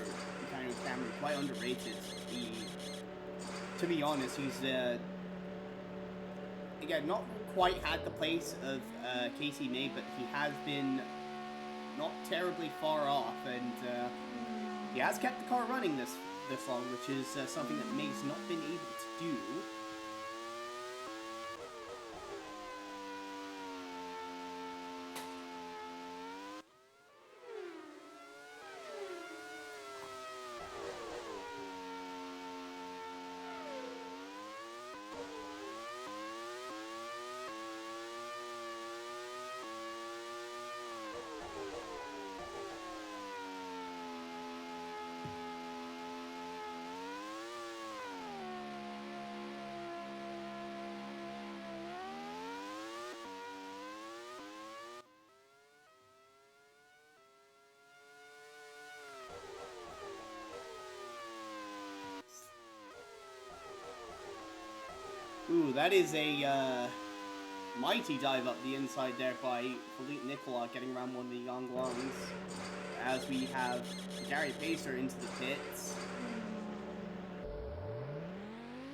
Cameron, quite underrated. To be honest, he's again not quite had the place of Casey May, but he has been not terribly far off, and he has kept the car running this long, which is something that May's not been able to do. Ooh, that is a mighty dive up the inside there by Phillippe Nicolas, getting around one of the Yangwangs. As we have Gary Pacer into the pits.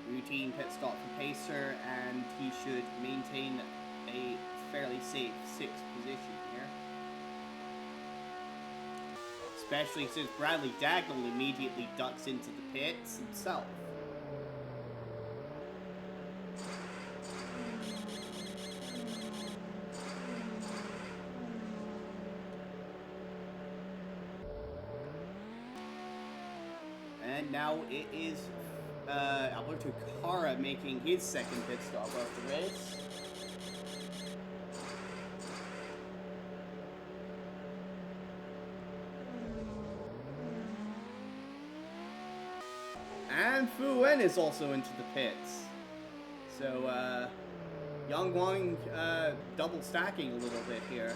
Routine pit stop for Pacer, and he should maintain a fairly safe 6th position here. Especially since Bradley Dagnall immediately ducks into the pits himself. And now it is Alberto Cara making his 2nd pit stop of the race. And Fu Wen is also into the pits. So, Yang Wang double stacking a little bit here.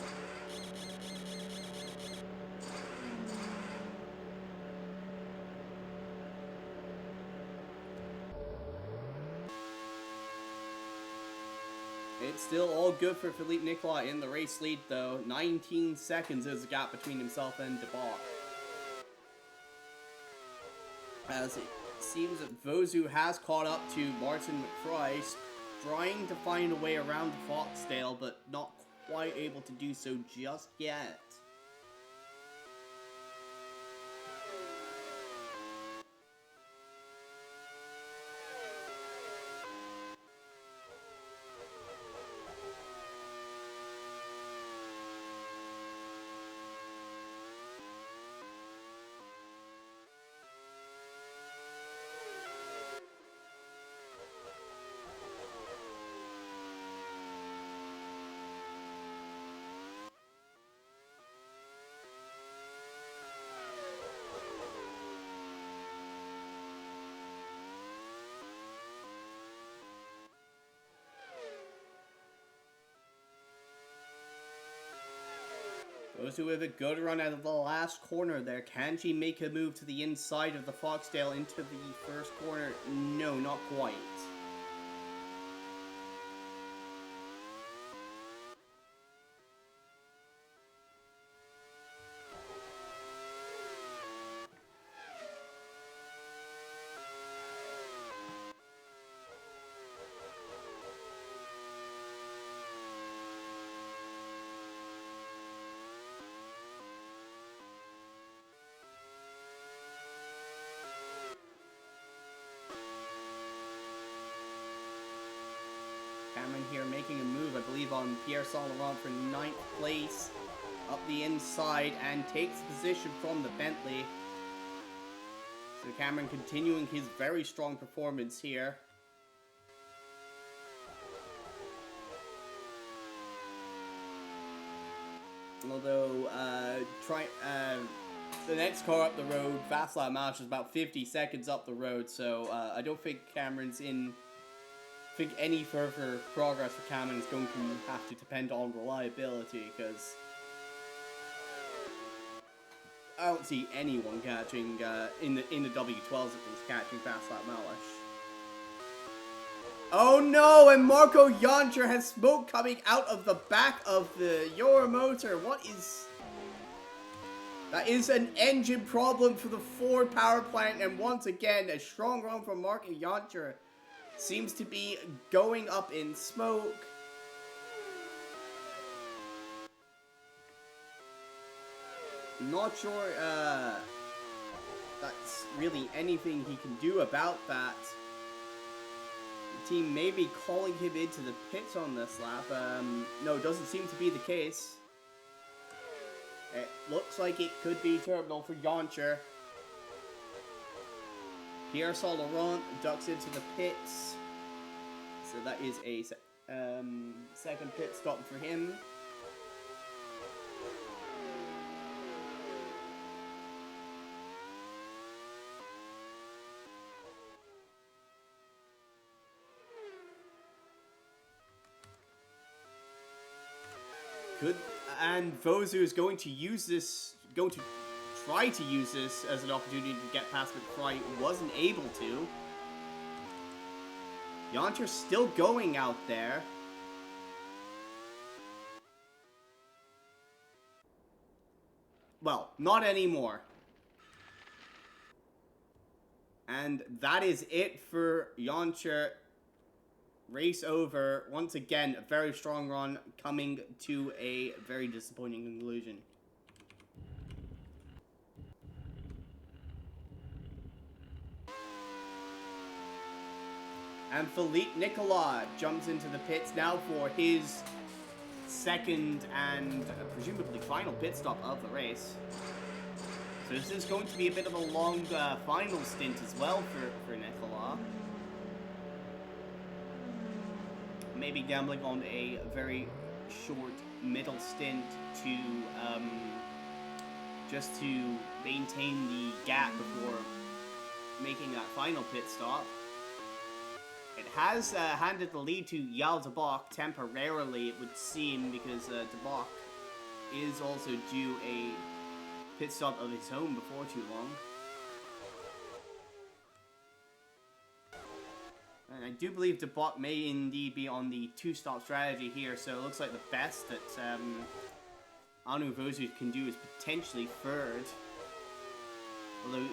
It's still all good for Phillippe Nicolas in the race lead, though. 19 seconds is the gap between himself and De Bock. As it seems that Võsu has caught up to Martin McFry, trying to find a way around the Foxtail, but not quite able to do so just yet. Võsu with a good run out of the last corner there. Can she make a move to the inside of the Foxtail into the first corner? No, not quite. Cameron here making a move, I believe, on Pierre Saint-Laurent for 9th place. Up the inside and takes position from the Bentley. So Cameron continuing his very strong performance here. Although, the next car up the road, fast lap match, is about 50 seconds up the road, so I don't think Cameron's in... I think any further progress for Cameron is going to have to depend on reliability, because I don't see anyone catching, in the W12s at least, catching fast lap Malish. Oh no, and Marco Jancher has smoke coming out of the back of the Euromotor. What is... That is an engine problem for the Ford power plant, and once again, a strong run from Marco Jancher. Seems to be going up in smoke. Not sure that's really anything he can do about that. The team may be calling him into the pits on this lap. No, doesn't seem to be the case. It looks like it could be terminal for Jancher. Pierre Saint-Laurent ducks into the pits. So that is a second pit stop for him. And Võsu is going to use this, try to use this as an opportunity to get past McFry. Wasn't able to. Yoncher's still going out there. Well, not anymore. And that is it for Yoncher. Race over. Once again, a very strong run coming to a very disappointing conclusion. And Phillippe Nicolas jumps into the pits now for his second and presumably final pit stop of the race. So this is going to be a bit of a long final stint as well for Nicolas. Maybe gambling on a very short middle stint to just to maintain the gap before making that final pit stop. It has handed the lead to Yaël de Bock temporarily, it would seem, because de Bock is also due a pit stop of his own before too long. And I do believe de Bock may indeed be on the two-stop strategy here, so it looks like the best that Võsu can do is potentially third. Although,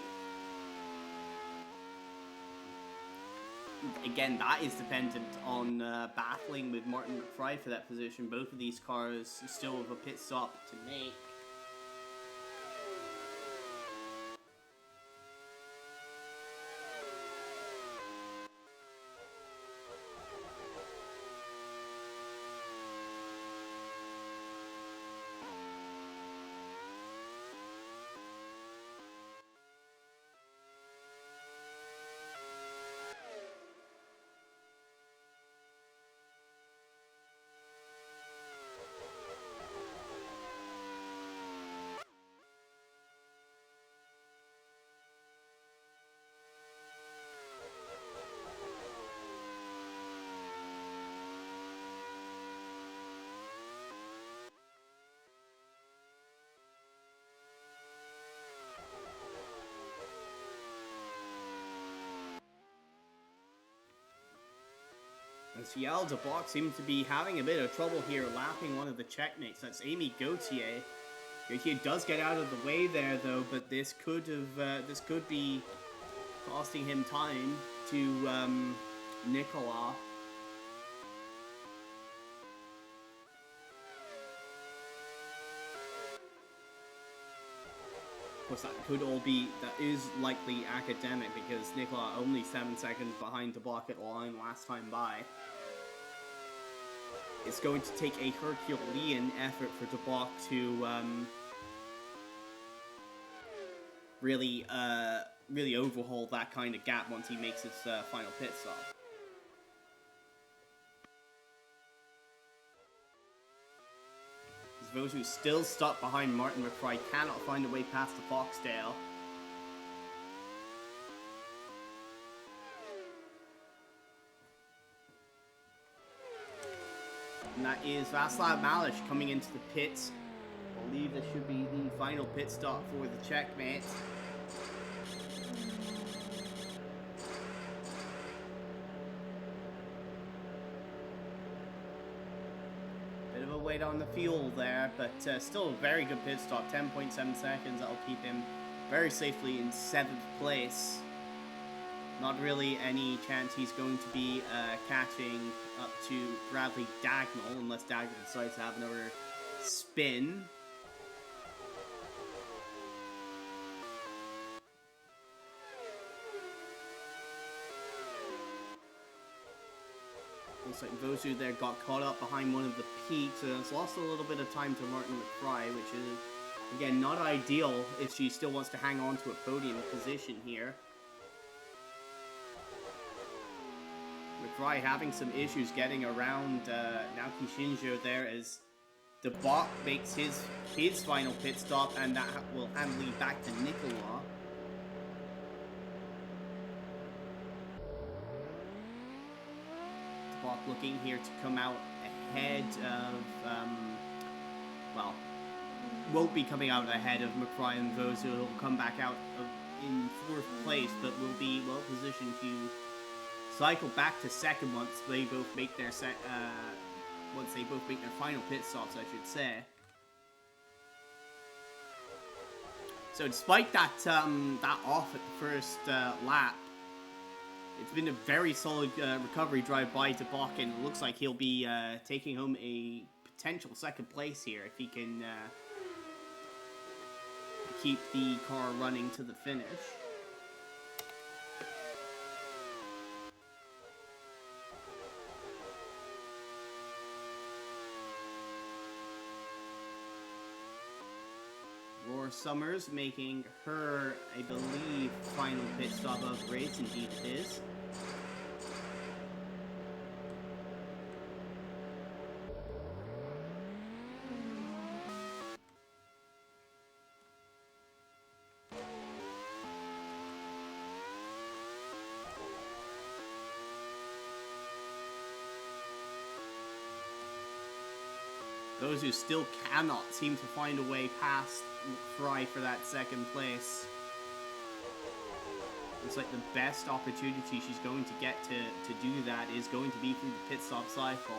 again, that is dependent on battling with Martin McFly for that position. Both of these cars still have a pit stop to make. As Yaël de Bock seems to be having a bit of trouble here, lapping one of the checkmates. That's Amy Gauthier. Gauthier does get out of the way there, though, but this could be costing him time to Nicolas. Of course, that is likely academic, because Nicolas only 7 seconds behind de Bock at the line last time by. It's going to take a Herculean effort for de Bock to really overhaul that kind of gap once he makes his final pit stop. Võsu still stuck behind Martin McFly, cannot find a way past the Foxtail. And that is Václav Malish coming into the pits. I believe this should be the final pit stop for the checkmate. Bit of a wait on the fuel there, but still a very good pit stop. 10.7 seconds. That'll keep him very safely in 7th place. Not really any chance he's going to be catching up to Bradley Dagnall, unless Dagnall decides to have another spin. Looks like Võsu there got caught up behind one of the peaks and has lost a little bit of time to Martin McFly, which is, again, not ideal if she still wants to hang on to a podium position here. McFly having some issues getting around Naoki Shinjo there as de Bock makes his final pit stop, and that will hand lead back to Nicolas. De Bock looking here to come out ahead of, well, won't be coming out ahead of McFly and Võsu. He'll come back out in 4th place, but will be well positioned to cycle back to second once they both make their final pit stops, I should say. So despite that that off at the first lap, it's been a very solid recovery drive by De Bock, and it looks like he'll be taking home a potential second place here if he can keep the car running to the finish. Summers making her, I believe, final pit stop of the race. Indeed it is. Those who still cannot seem to find a way past Prix for that second place. Looks like the best opportunity she's going to get to do that is going to be through the pit stop cycle.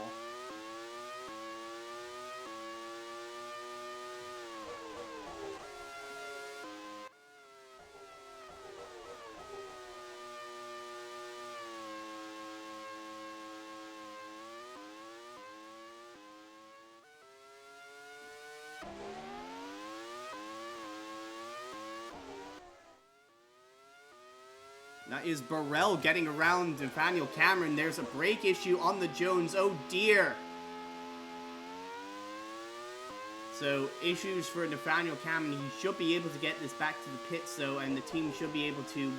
That is Burrell getting around Nathaniel Cameron. There's a brake issue on the Jones. Oh dear. So issues for Nathaniel Cameron. He should be able to get this back to the pits though, and the team should be able to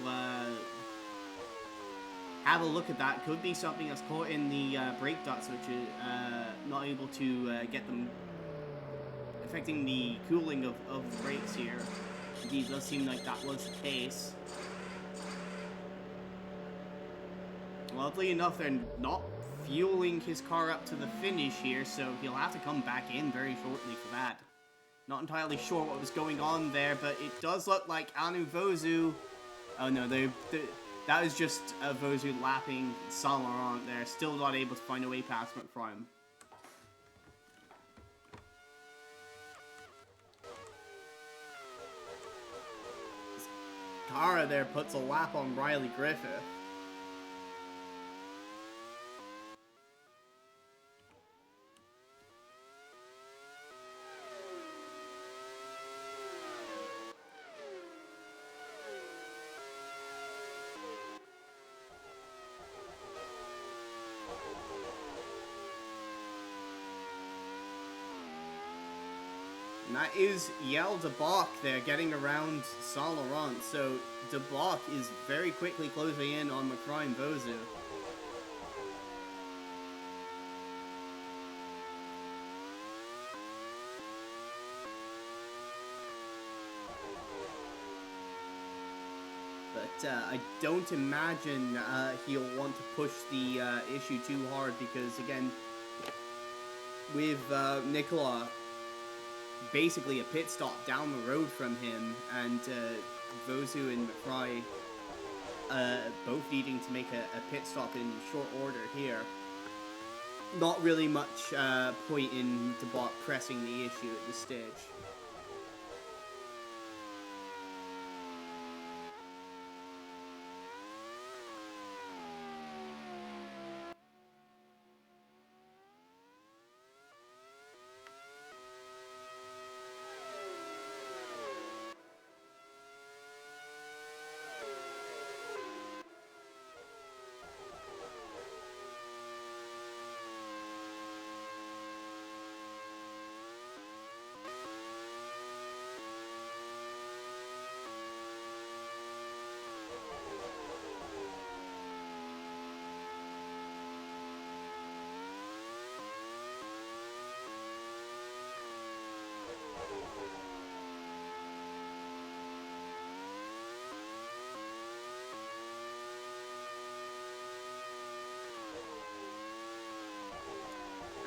have a look at that. Could be something that's caught in the brake ducts, which is not able to get them, affecting the cooling of the brakes here. Indeed, it does seem like that was the case. Oddly enough, they're not fueling his car up to the finish here, so he'll have to come back in very shortly for that. Not entirely sure what was going on there, but it does look like Anu Võsu... Oh no, that was just Võsu lapping Saint Laurent there. Still not able to find a way past McFrym. Cara there puts a lap on Riley Griffith. And that is Yaël de Bock there getting around Saint Laurent. So de Bock is very quickly closing in on McFrym Võsu. But I don't imagine he'll want to push the issue too hard because, again, with Nicolas basically a pit stop down the road from him, and Võsu and McFrym both needing to make a pit stop in short order here. Not really much point in de Bock pressing the issue at this stage.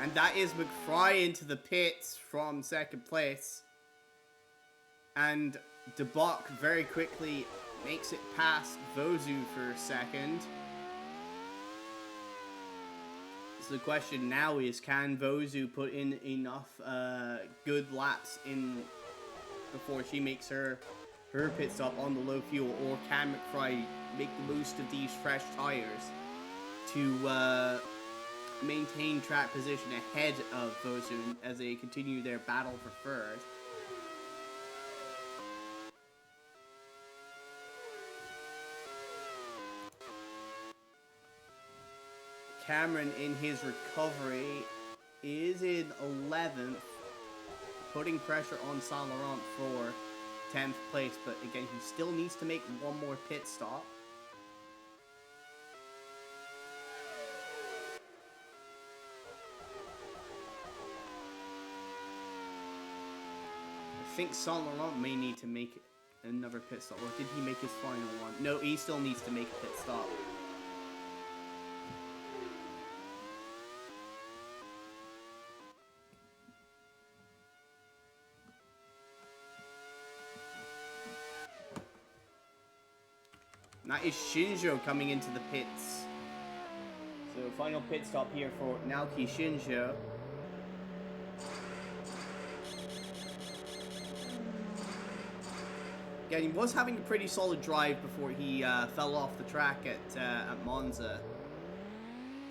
And that is McFrym into the pits from second place. And de Bock very quickly makes it past Võsu for second. So the question now is, can Võsu put in enough good laps in before she makes her pit stop on the low fuel, or can McFry make the most of these fresh tires to maintain track position ahead of Võsu as they continue their battle for third? Cameron in his recovery is in 11th, putting pressure on Saint Laurent for 10th place, but again, he still needs to make one more pit stop. I think Saint Laurent may need to make another pit stop, or did he make his final one? No, he still needs to make a pit stop. That is Shinjo coming into the pits. So final pit stop here for Naoki Shinjo. Again, he was having a pretty solid drive before he fell off the track at Monza.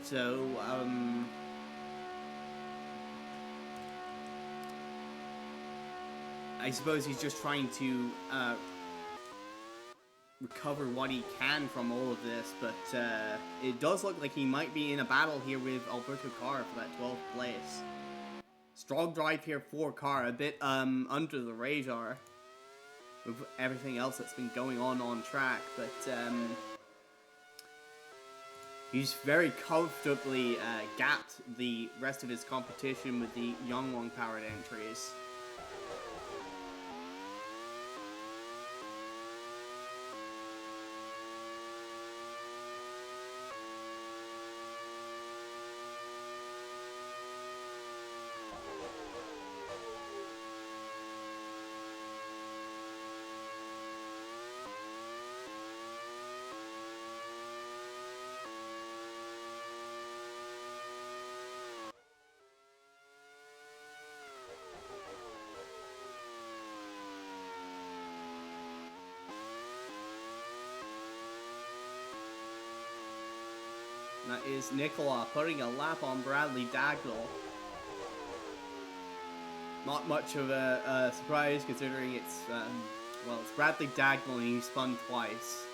So, I suppose he's just trying to recover what he can from all of this, but it does look like he might be in a battle here with Alberto Carr for that 12th place. Strong drive here for Carr, a bit under the radar with everything else that's been going on track, but he's very comfortably gapped the rest of his competition with the Yangwang powered entries. That is Nicolas putting a lap on Bradley Dagnall. Not much of a surprise considering it's, well, it's Bradley Dagnall and he spun twice.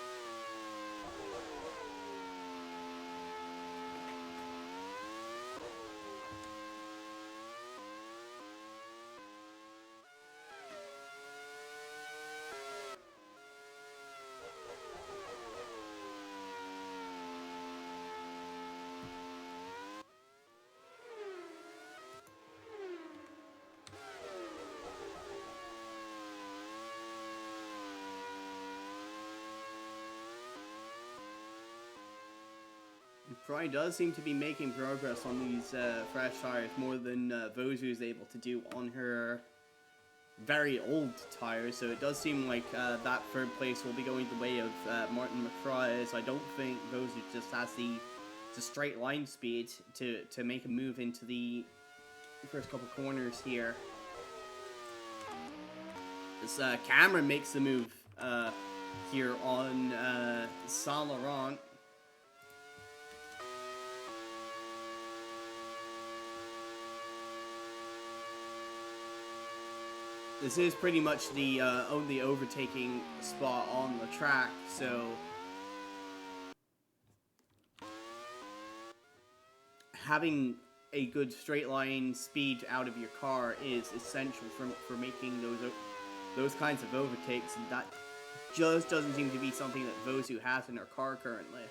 Prix does seem to be making progress on these fresh tires more than Võsu is able to do on her very old tires, so it does seem like that third place will be going the way of Martin McFry, as I don't think Võsu just has the straight line speed to make a move into the first couple corners here. This Cameron makes the move here on Saint Laurent. This is pretty much the only overtaking spot on the track, so having a good straight line speed out of your car is essential for making those kinds of overtakes, and that just doesn't seem to be something that Võsu has in her car currently.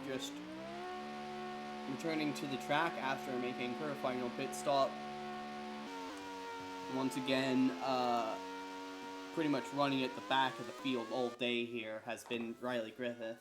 Just returning to the track after making her final pit stop. Once again, pretty much running at the back of the field all day here has been Riley Griffith.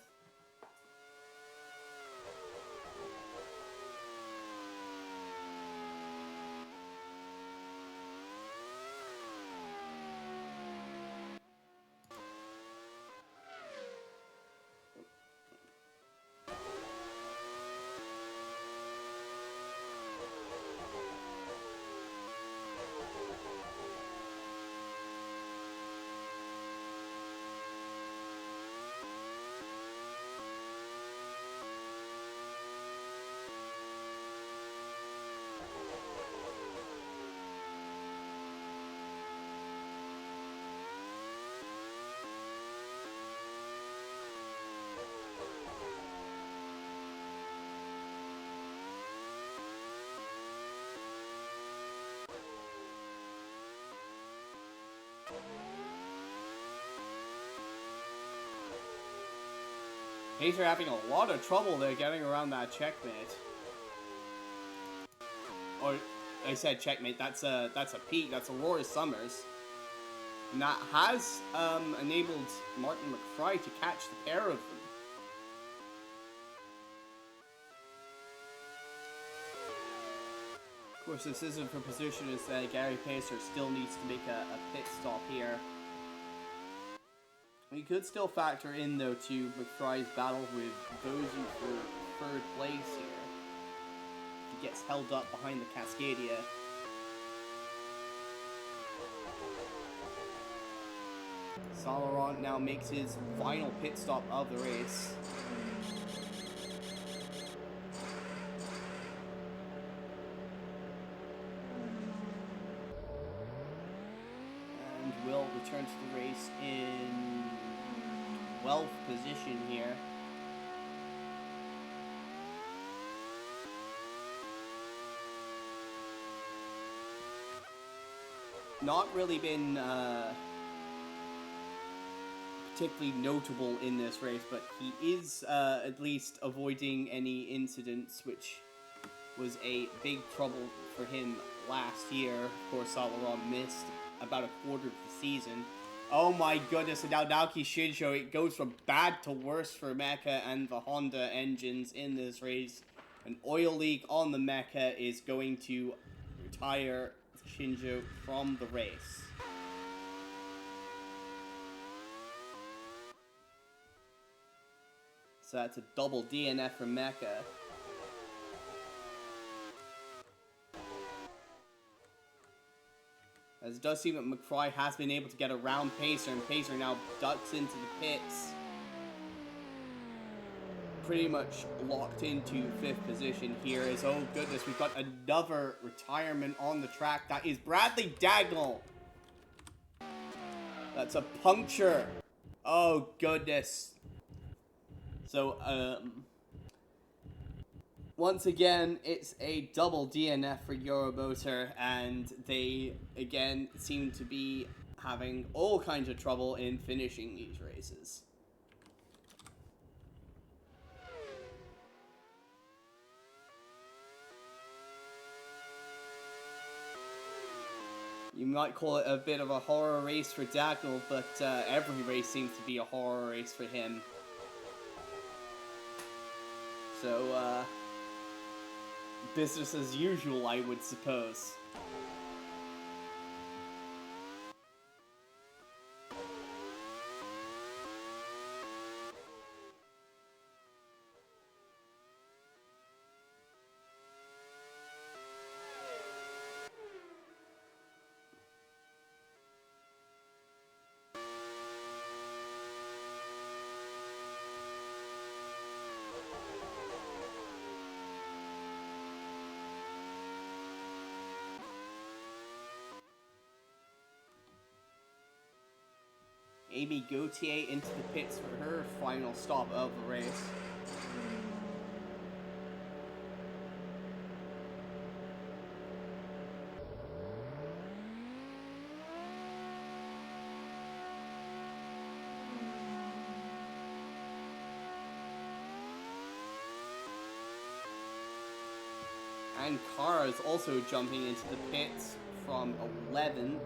Pacer having a lot of trouble there getting around that checkmate. Or, I said checkmate, that's a peak, that's Aurora Summers. And that has enabled Martin McFry to catch the pair of them. Of course, this isn't for position as Gary Pacer still needs to make a pit stop here. We could still factor in, though, to McFry's battle with Võsu for 3rd place here. He gets held up behind the Cascadia. Saint Laurent now makes his final pit stop of the race. And will return to the race in 12th position here. Not really been particularly notable in this race, but he is at least avoiding any incidents, which was a big trouble for him last year. Of course, Saint Laurent missed about a quarter of the season. Oh my goodness, and now Naoki Shinjo, it goes from bad to worse for Mecha and the Honda engines in this race. An oil leak on the Mecha is going to retire Shinjo from the race. So that's a double DNF for Mecha. As it does seem that McFry has been able to get around Pacer, and Pacer now ducks into the pits. Pretty much locked into 5th position here is, oh goodness, we've got another retirement on the track. That is Bradley Dagnall. That's a puncture. Oh goodness. So, once again, it's a double DNF for Euromotor, and they, again, seem to be having all kinds of trouble in finishing these races. You might call it a bit of a horror race for Dagnall, but every race seems to be a horror race for him. So, business as usual, I would suppose. Amy Gauthier into the pits for her final stop of the race. And Kara is also jumping into the pits from 11th.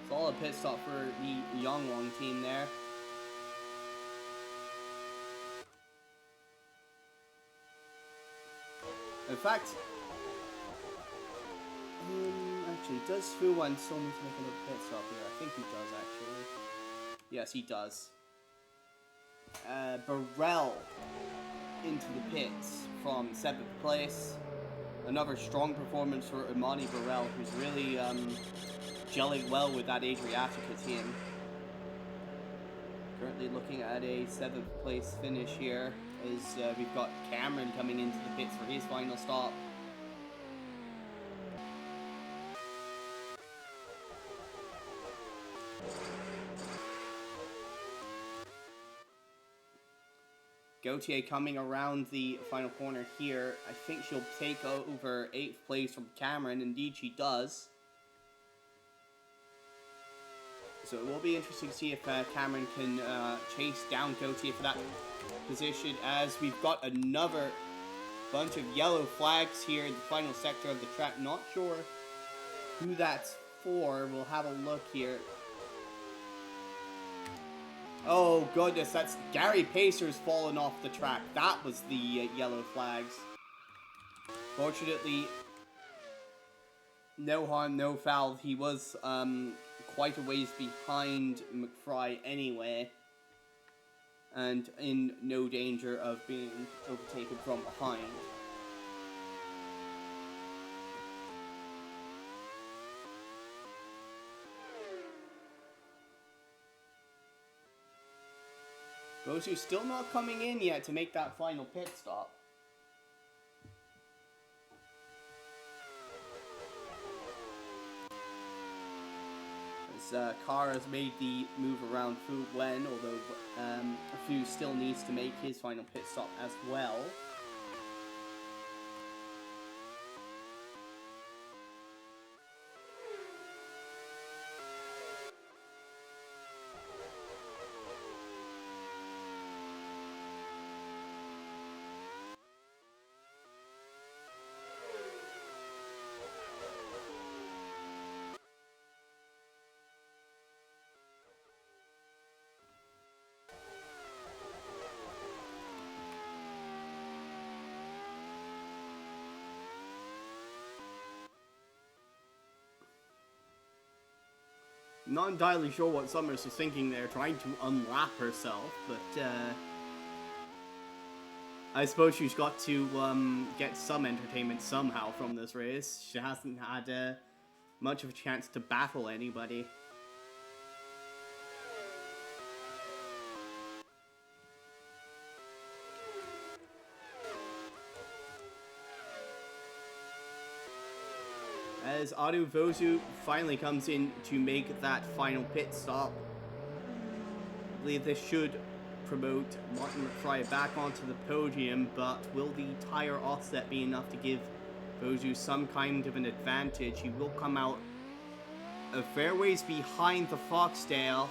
Solid pit stop for the Yonglong team there. In fact, actually, does Fuwan still need to make another pit stop here? I think he does, actually. Yes, he does. Burrell into the pits from 7th place. Another strong performance for Imani Burrell, who's really gelling well with that Adriatica team. Currently looking at a 7th place finish here, as we've got Cameron coming into the pits for his final stop. Gautier coming around the final corner here. I think she'll take over 8th place from Cameron. Indeed, she does. So it will be interesting to see if Cameron can chase down Gautier for that position, as we've got another bunch of yellow flags here in the final sector of the track. Not sure who that's for. We'll have a look here. Oh goodness, that's Gary Pacer's fallen off the track. That was the yellow flags. Fortunately, no harm, no foul. He was quite a ways behind McFry anyway, and in no danger of being overtaken from behind. Võsu still not coming in yet to make that final pit stop. As Carr has made the move around Fu Wen, although Fu still needs to make his final pit stop as well. Not entirely sure what Summers is thinking there, trying to unlap herself, but I suppose she's got to get some entertainment somehow from this race. She hasn't had much of a chance to battle anybody. As Adu Võsu finally comes in to make that final pit stop. I believe this should promote Martin McFry back onto the podium, but will the tire offset be enough to give Võsu some kind of an advantage? He will come out a fair ways behind the Foxtail,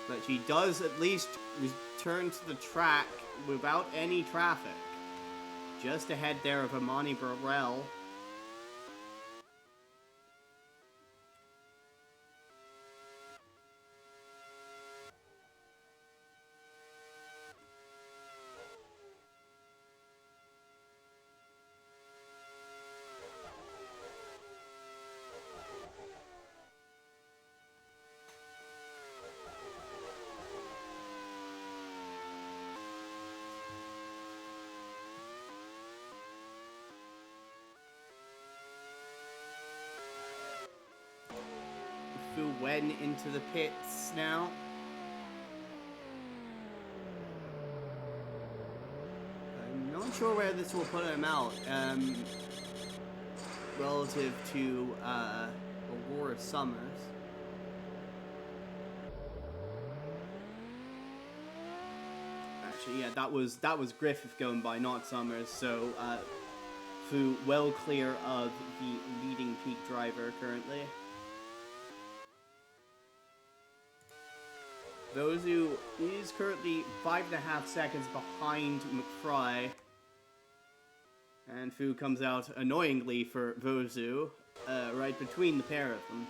but he does at least return to the track without any traffic. Just ahead there of Amani Burrell. Fu Wen into the pits now. I'm not sure where this will put him out relative to Aurora Summers. Actually, yeah, that was Griffith going by, not Summers. So Fu well clear of the leading peak driver currently. Võsu is currently 5.5 seconds behind McFry. And Fu comes out annoyingly for Võsu, right between the pair of them.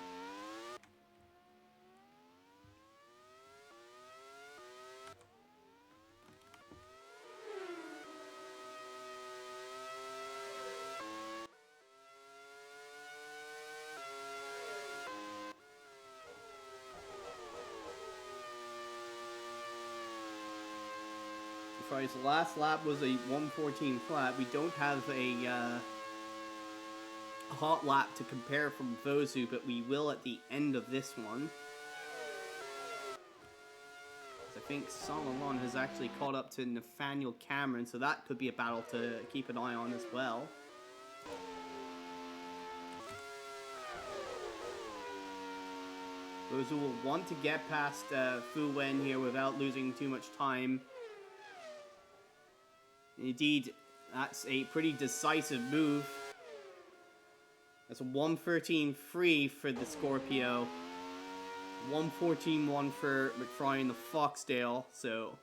McFry's last lap was a 1:14 flat. We don't have a hot lap to compare from Võsu, but we will at the end of this one. I think Solomon has actually caught up to Nathaniel Cameron, so that could be a battle to keep an eye on as well. Võsu will want to get past Fu Wen here without losing too much time. Indeed, that's a pretty decisive move. That's a 113-3 for the Scorpio. 114-1 for McFry and the Foxdale. So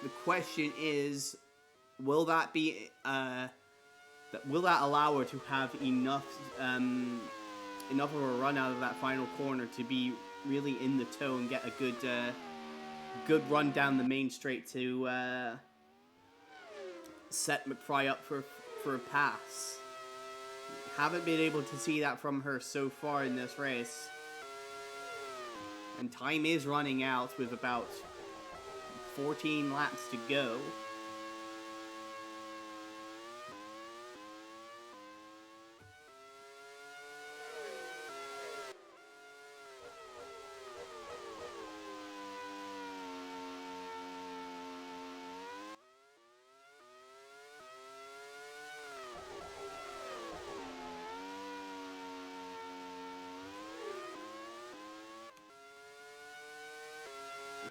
the question is, will that be will that allow her to have enough enough of a run out of that final corner to be really in the toe and get a good run down the main straight to set McFry up for a pass? Haven't been able to see that from her so far in this race. And time is running out with about 14 laps to go.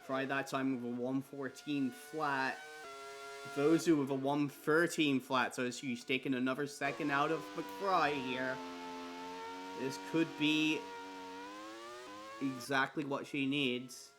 Try that time with a 114 flat. Võsu with a 113 flat, so she's taking another second out of McFry here. This could be exactly what she needs.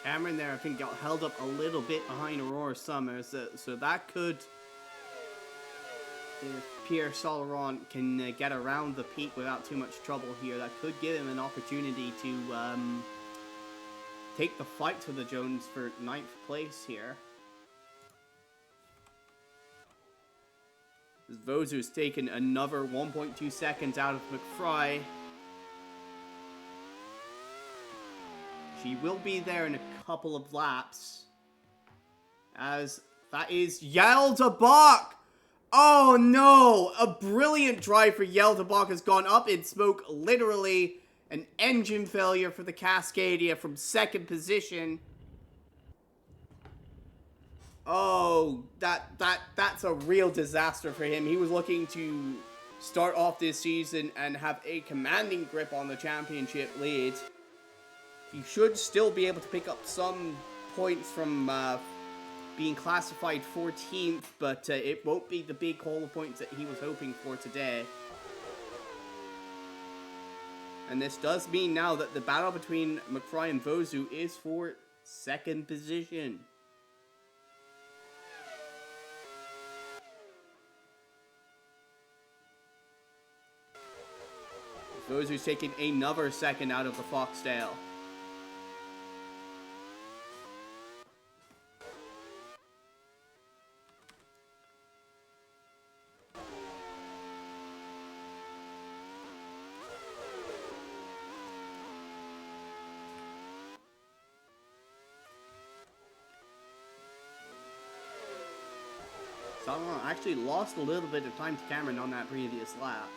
Cameron there, I think, got held up a little bit behind Aurora Summers, so that could, if Pierre Soleron can get around the peak without too much trouble here, that could give him an opportunity to take the fight to the Jones for 9th place here. As Võsu's taken another 1.2 seconds out of McFry. She will be there in a couple of laps. As that is Yaël de Bock! Oh no! A brilliant drive for Yaël de Bock has gone up in smoke. Literally an engine failure for the Cascadia from 2nd position. Oh, that's a real disaster for him. He was looking to start off this season and have a commanding grip on the championship lead. He should still be able to pick up some points from being classified 14th, but it won't be the big haul of points that he was hoping for today. And this does mean now that the battle between McFry and Võsu is for 2nd position. Võsu's taking another second out of the Foxdale. Someone actually lost a little bit of time to Cameron on that previous lap.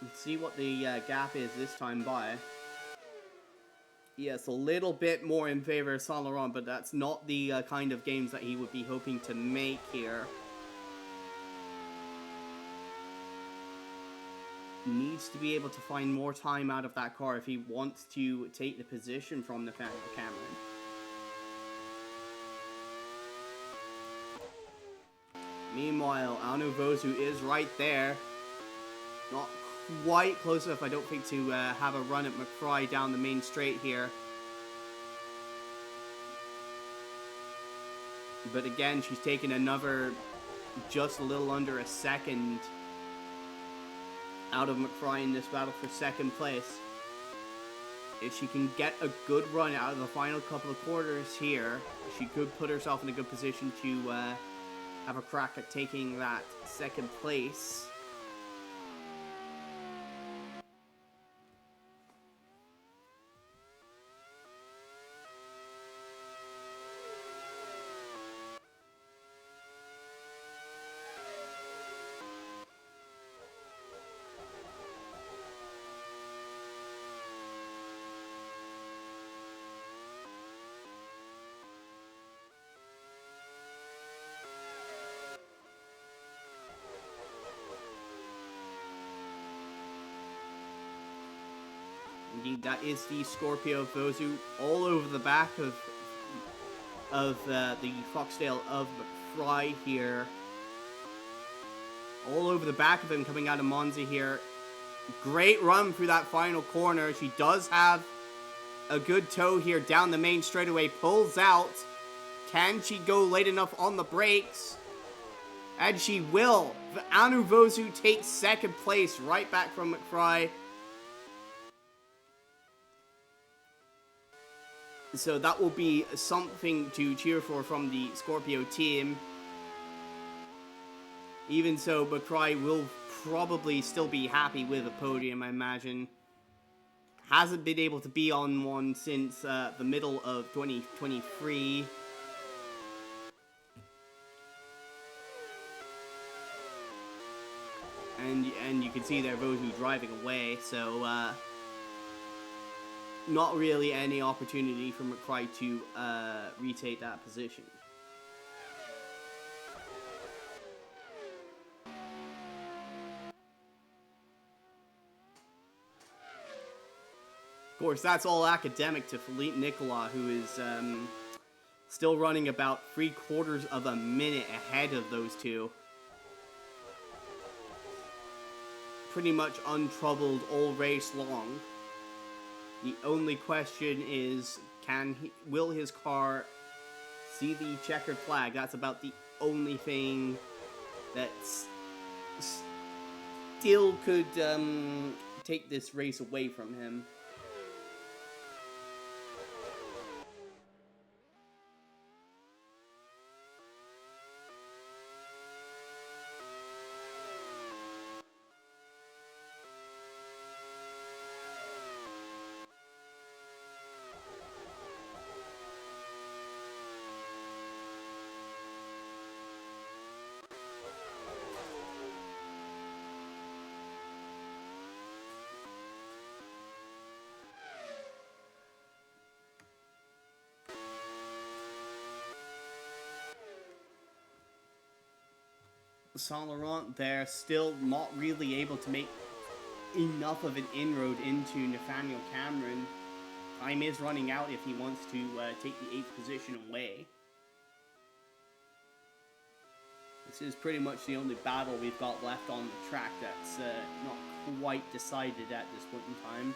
Let's see what the gap is this time by. Yes, a little bit more in favor of Saint Laurent, but that's not the kind of gains that he would be hoping to make here. He needs to be able to find more time out of that car if he wants to take the position from Nathaniel Cameron. Meanwhile, Anu Võsu is right there. Not quite close enough, I don't think, to have a run at McFry down the main straight here. But again, she's taken another just a little under a second out of McFry in this battle for second place. If she can get a good run out of the final couple of quarters here, she could put herself in a good position to have a crack at taking that second place. Indeed, that is the Scorpio Võsu all over the back of the Foxtail of McFry here. All over the back of him coming out of Monza here. Great run through that final corner. She does have a good toe here down the main straightaway. Pulls out. Can she go late enough on the brakes? And she will. Anu Võsu takes second place right back from McFry. So that will be something to cheer for from the Scorpio team. Even so, McFry will probably still be happy with a podium, I imagine. Hasn't been able to be on one since the middle of 2023. And you can see there Võsu driving away, so not really any opportunity for McFry to retake that position. Of course, that's all academic to Phillippe Nicolas, who is still running about 3/4 of a minute ahead of those two. Pretty much untroubled all race long. The only question is, will his car see the checkered flag? That's about the only thing that still could take this race away from him. Saint Laurent there still not really able to make enough of an inroad into Nathaniel Cameron. Time is running out if he wants to take the 8th position away. This is pretty much the only battle we've got left on the track that's not quite decided at this point in time.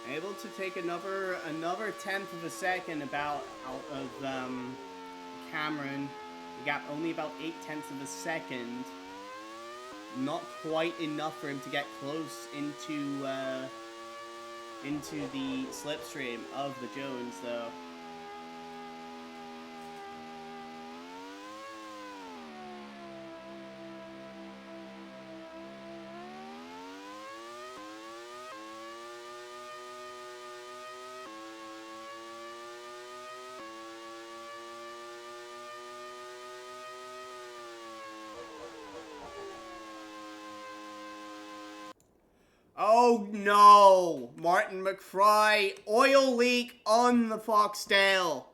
Able to take another 1/10 of a second about out of Cameron. The gap only about 8/10 of a second. Not quite enough for him to get close into into the slipstream of the Jones, though. Oh no! Martin McFly, oil leak on the Foxtail.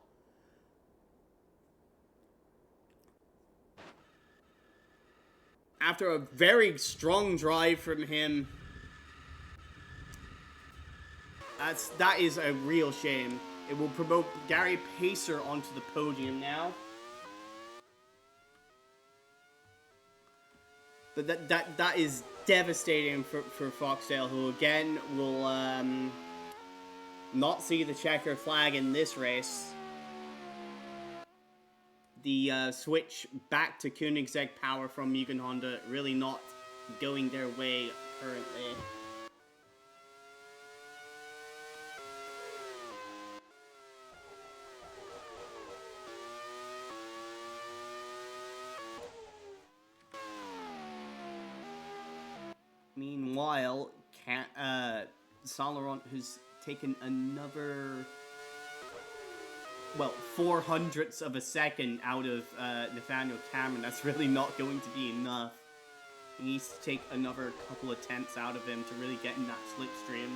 After a very strong drive from him. That is a real shame. It will promote Gary Pacer onto the podium now. But that is devastating for Foxtail, who again will not see the checker flag in this race. The switch back to Koenigsegg power from Mugen Honda really not going their way currently. Meanwhile, Saint Laurent, who's taken another, well, 0.04 of a second out of Nathaniel Cameron. That's really not going to be enough. He needs to take another couple attempts out of him to really get in that slipstream.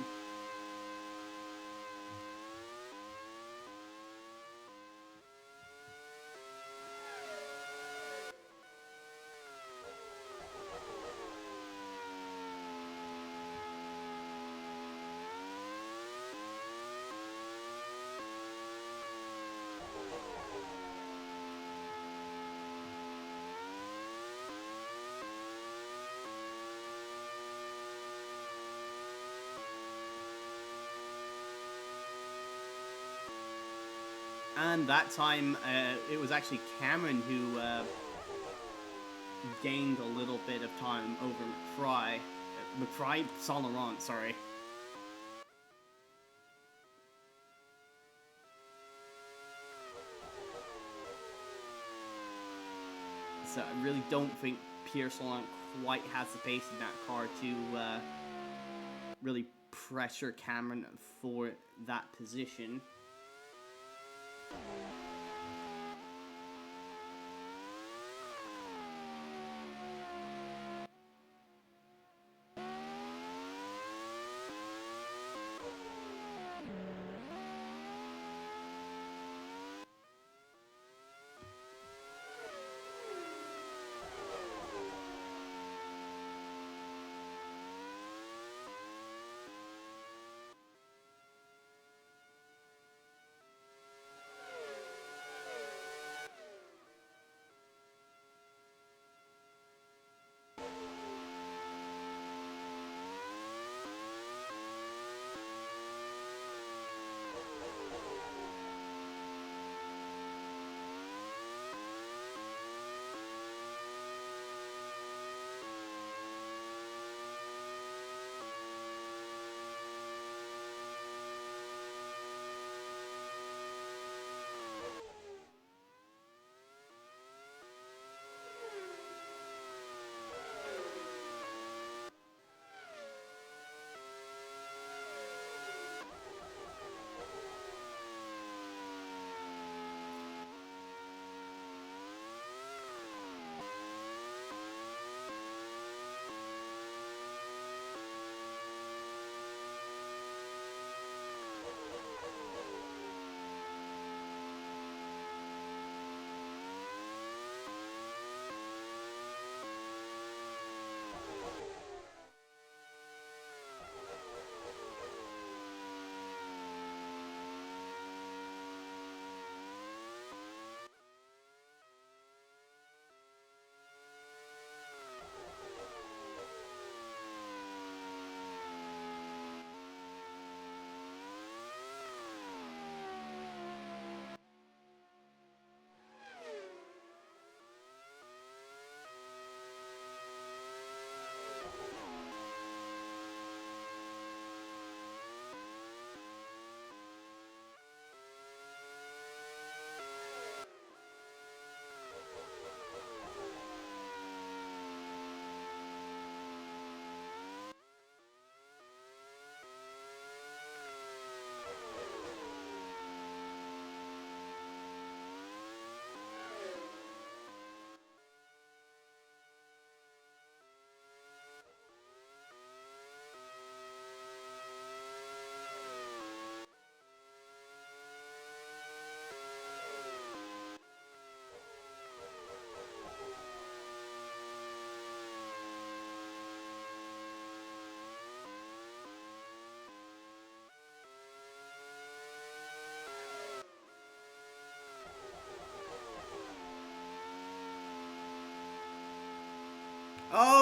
And that time, it was actually Cameron who gained a little bit of time over Saint Laurent, sorry. So I really don't think Pierre Saint quite has the pace in that car to really pressure Cameron for that position.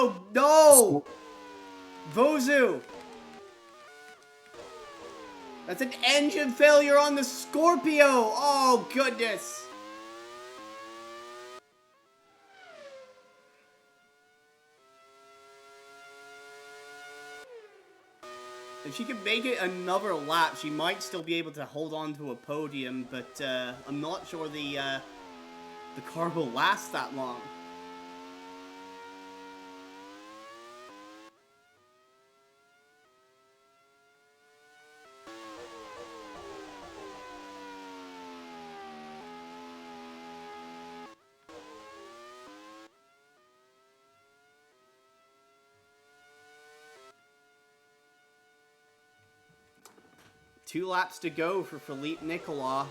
no, no! Võsu! That's an engine failure on the Scorpio! Oh, goodness! If she can make it another lap, she might still be able to hold on to a podium, but I'm not sure the car will last that long. Two laps to go for Phillippe Nicolas.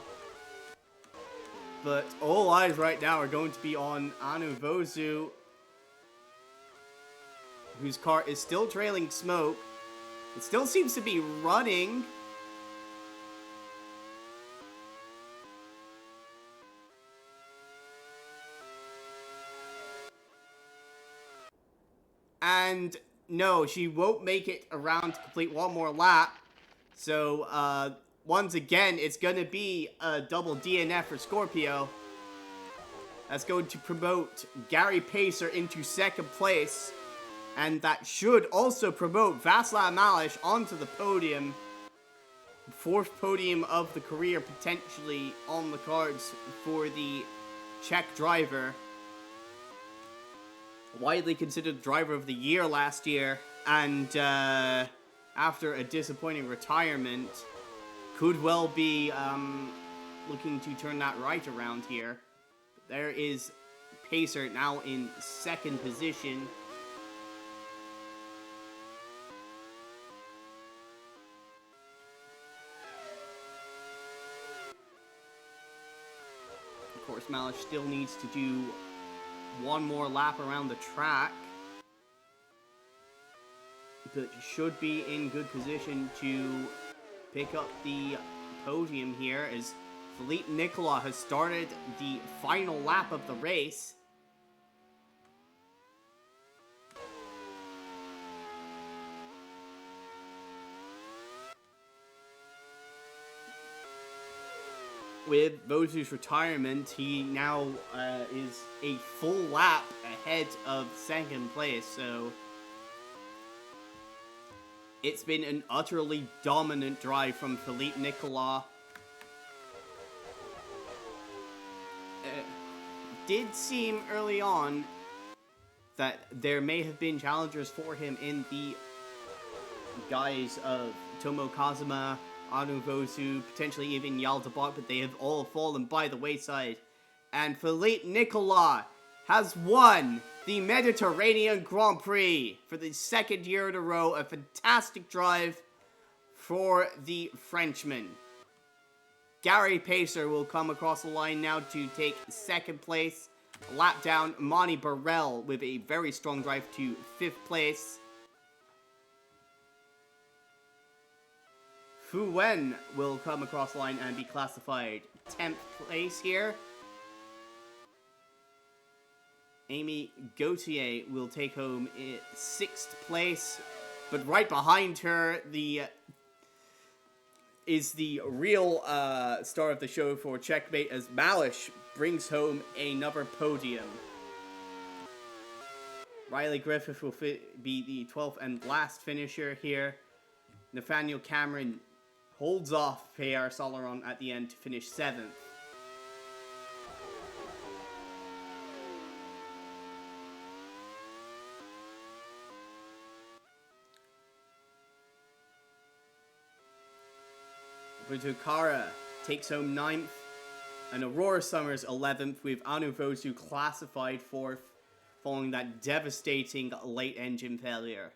But all eyes right now are going to be on Võsu, whose car is still trailing smoke. It still seems to be running. And no, she won't make it around to complete one more lap. So, once again, it's going to be a double DNF for Scorpio. That's going to promote Gary Pacer into second place. And that should also promote Václav Mališ onto the podium. Fourth podium of the career potentially on the cards for the Czech driver. Widely considered driver of the year last year. And, after a disappointing retirement, could well be looking to turn that right around here. There is Pacer now in second position. Of course, Mališ still needs to do one more lap around the track, but should be in good position to pick up the podium here as Phillippe Nicolas has started the final lap of the race. With Võsu's retirement, he now is a full lap ahead of second place, so it's been an utterly dominant drive from Phillippe Nicolas. Did seem early on that there may have been challengers for him in the guise of Tomo Kazama, Võsu, potentially even Yaël de Bock, but they have all fallen by the wayside. And Phillippe Nicolas has won the Mediterranean Grand Prix for the second year in a row. A fantastic drive for the Frenchman. Gary Pacer will come across the line now to take second place. A lap down, Monty Burrell with a very strong drive to fifth place. Fu Wen will come across the line and be classified 10th place here. Amy Gauthier will take home 6th place, but right behind her is the real star of the show for Checkmate, as Mališ brings home another podium. Riley Griffith will be the 12th and last finisher here. Nathaniel Cameron holds off P.R. Soleron at the end to finish 7th. Butukara takes home 9th, and Aurora Summers 11th, with Võsu classified 4th, following that devastating late engine failure.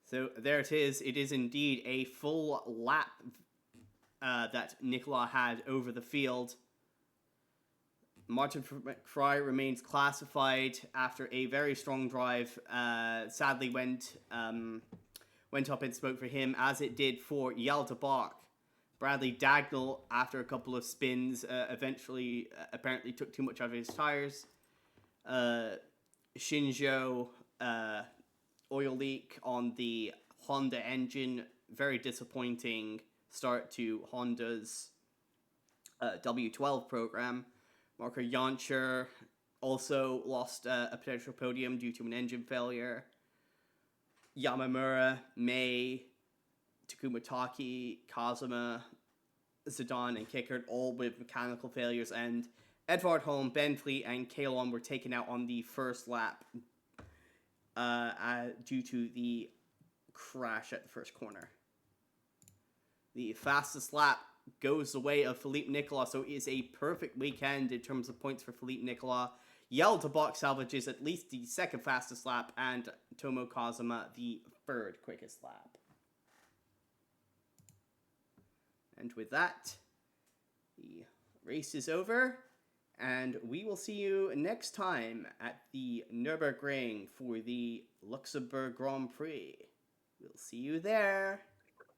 So there it is. It is indeed a full lap that Nicolas had over the field. Martin Fry remains classified after a very strong drive. Sadly went up in smoke for him, as it did for Yaël de Bock. Bradley Dagnall, after a couple of spins, eventually apparently took too much out of his tires. Shinjo oil leak on the Honda engine. Very disappointing start to Honda's W12 program. Marco Jantscher also lost a potential podium due to an engine failure. Yamamura, May, Takuma Taki, Kazama, Zidane, and Kickert, all with mechanical failures, and Edvard Holm, Ben Fleet, and Kalon were taken out on the first lap due to the crash at the first corner. The fastest lap goes the way of Phillippe Nicolas, so it is a perfect weekend in terms of points for Phillippe Nicolas. Yaël de Bock salvages at least the second fastest lap, and Tomo Kazama the third quickest lap. And with that, the race is over, and we will see you next time at the Nürburgring for the Luxembourg Grand Prix. We'll see you there.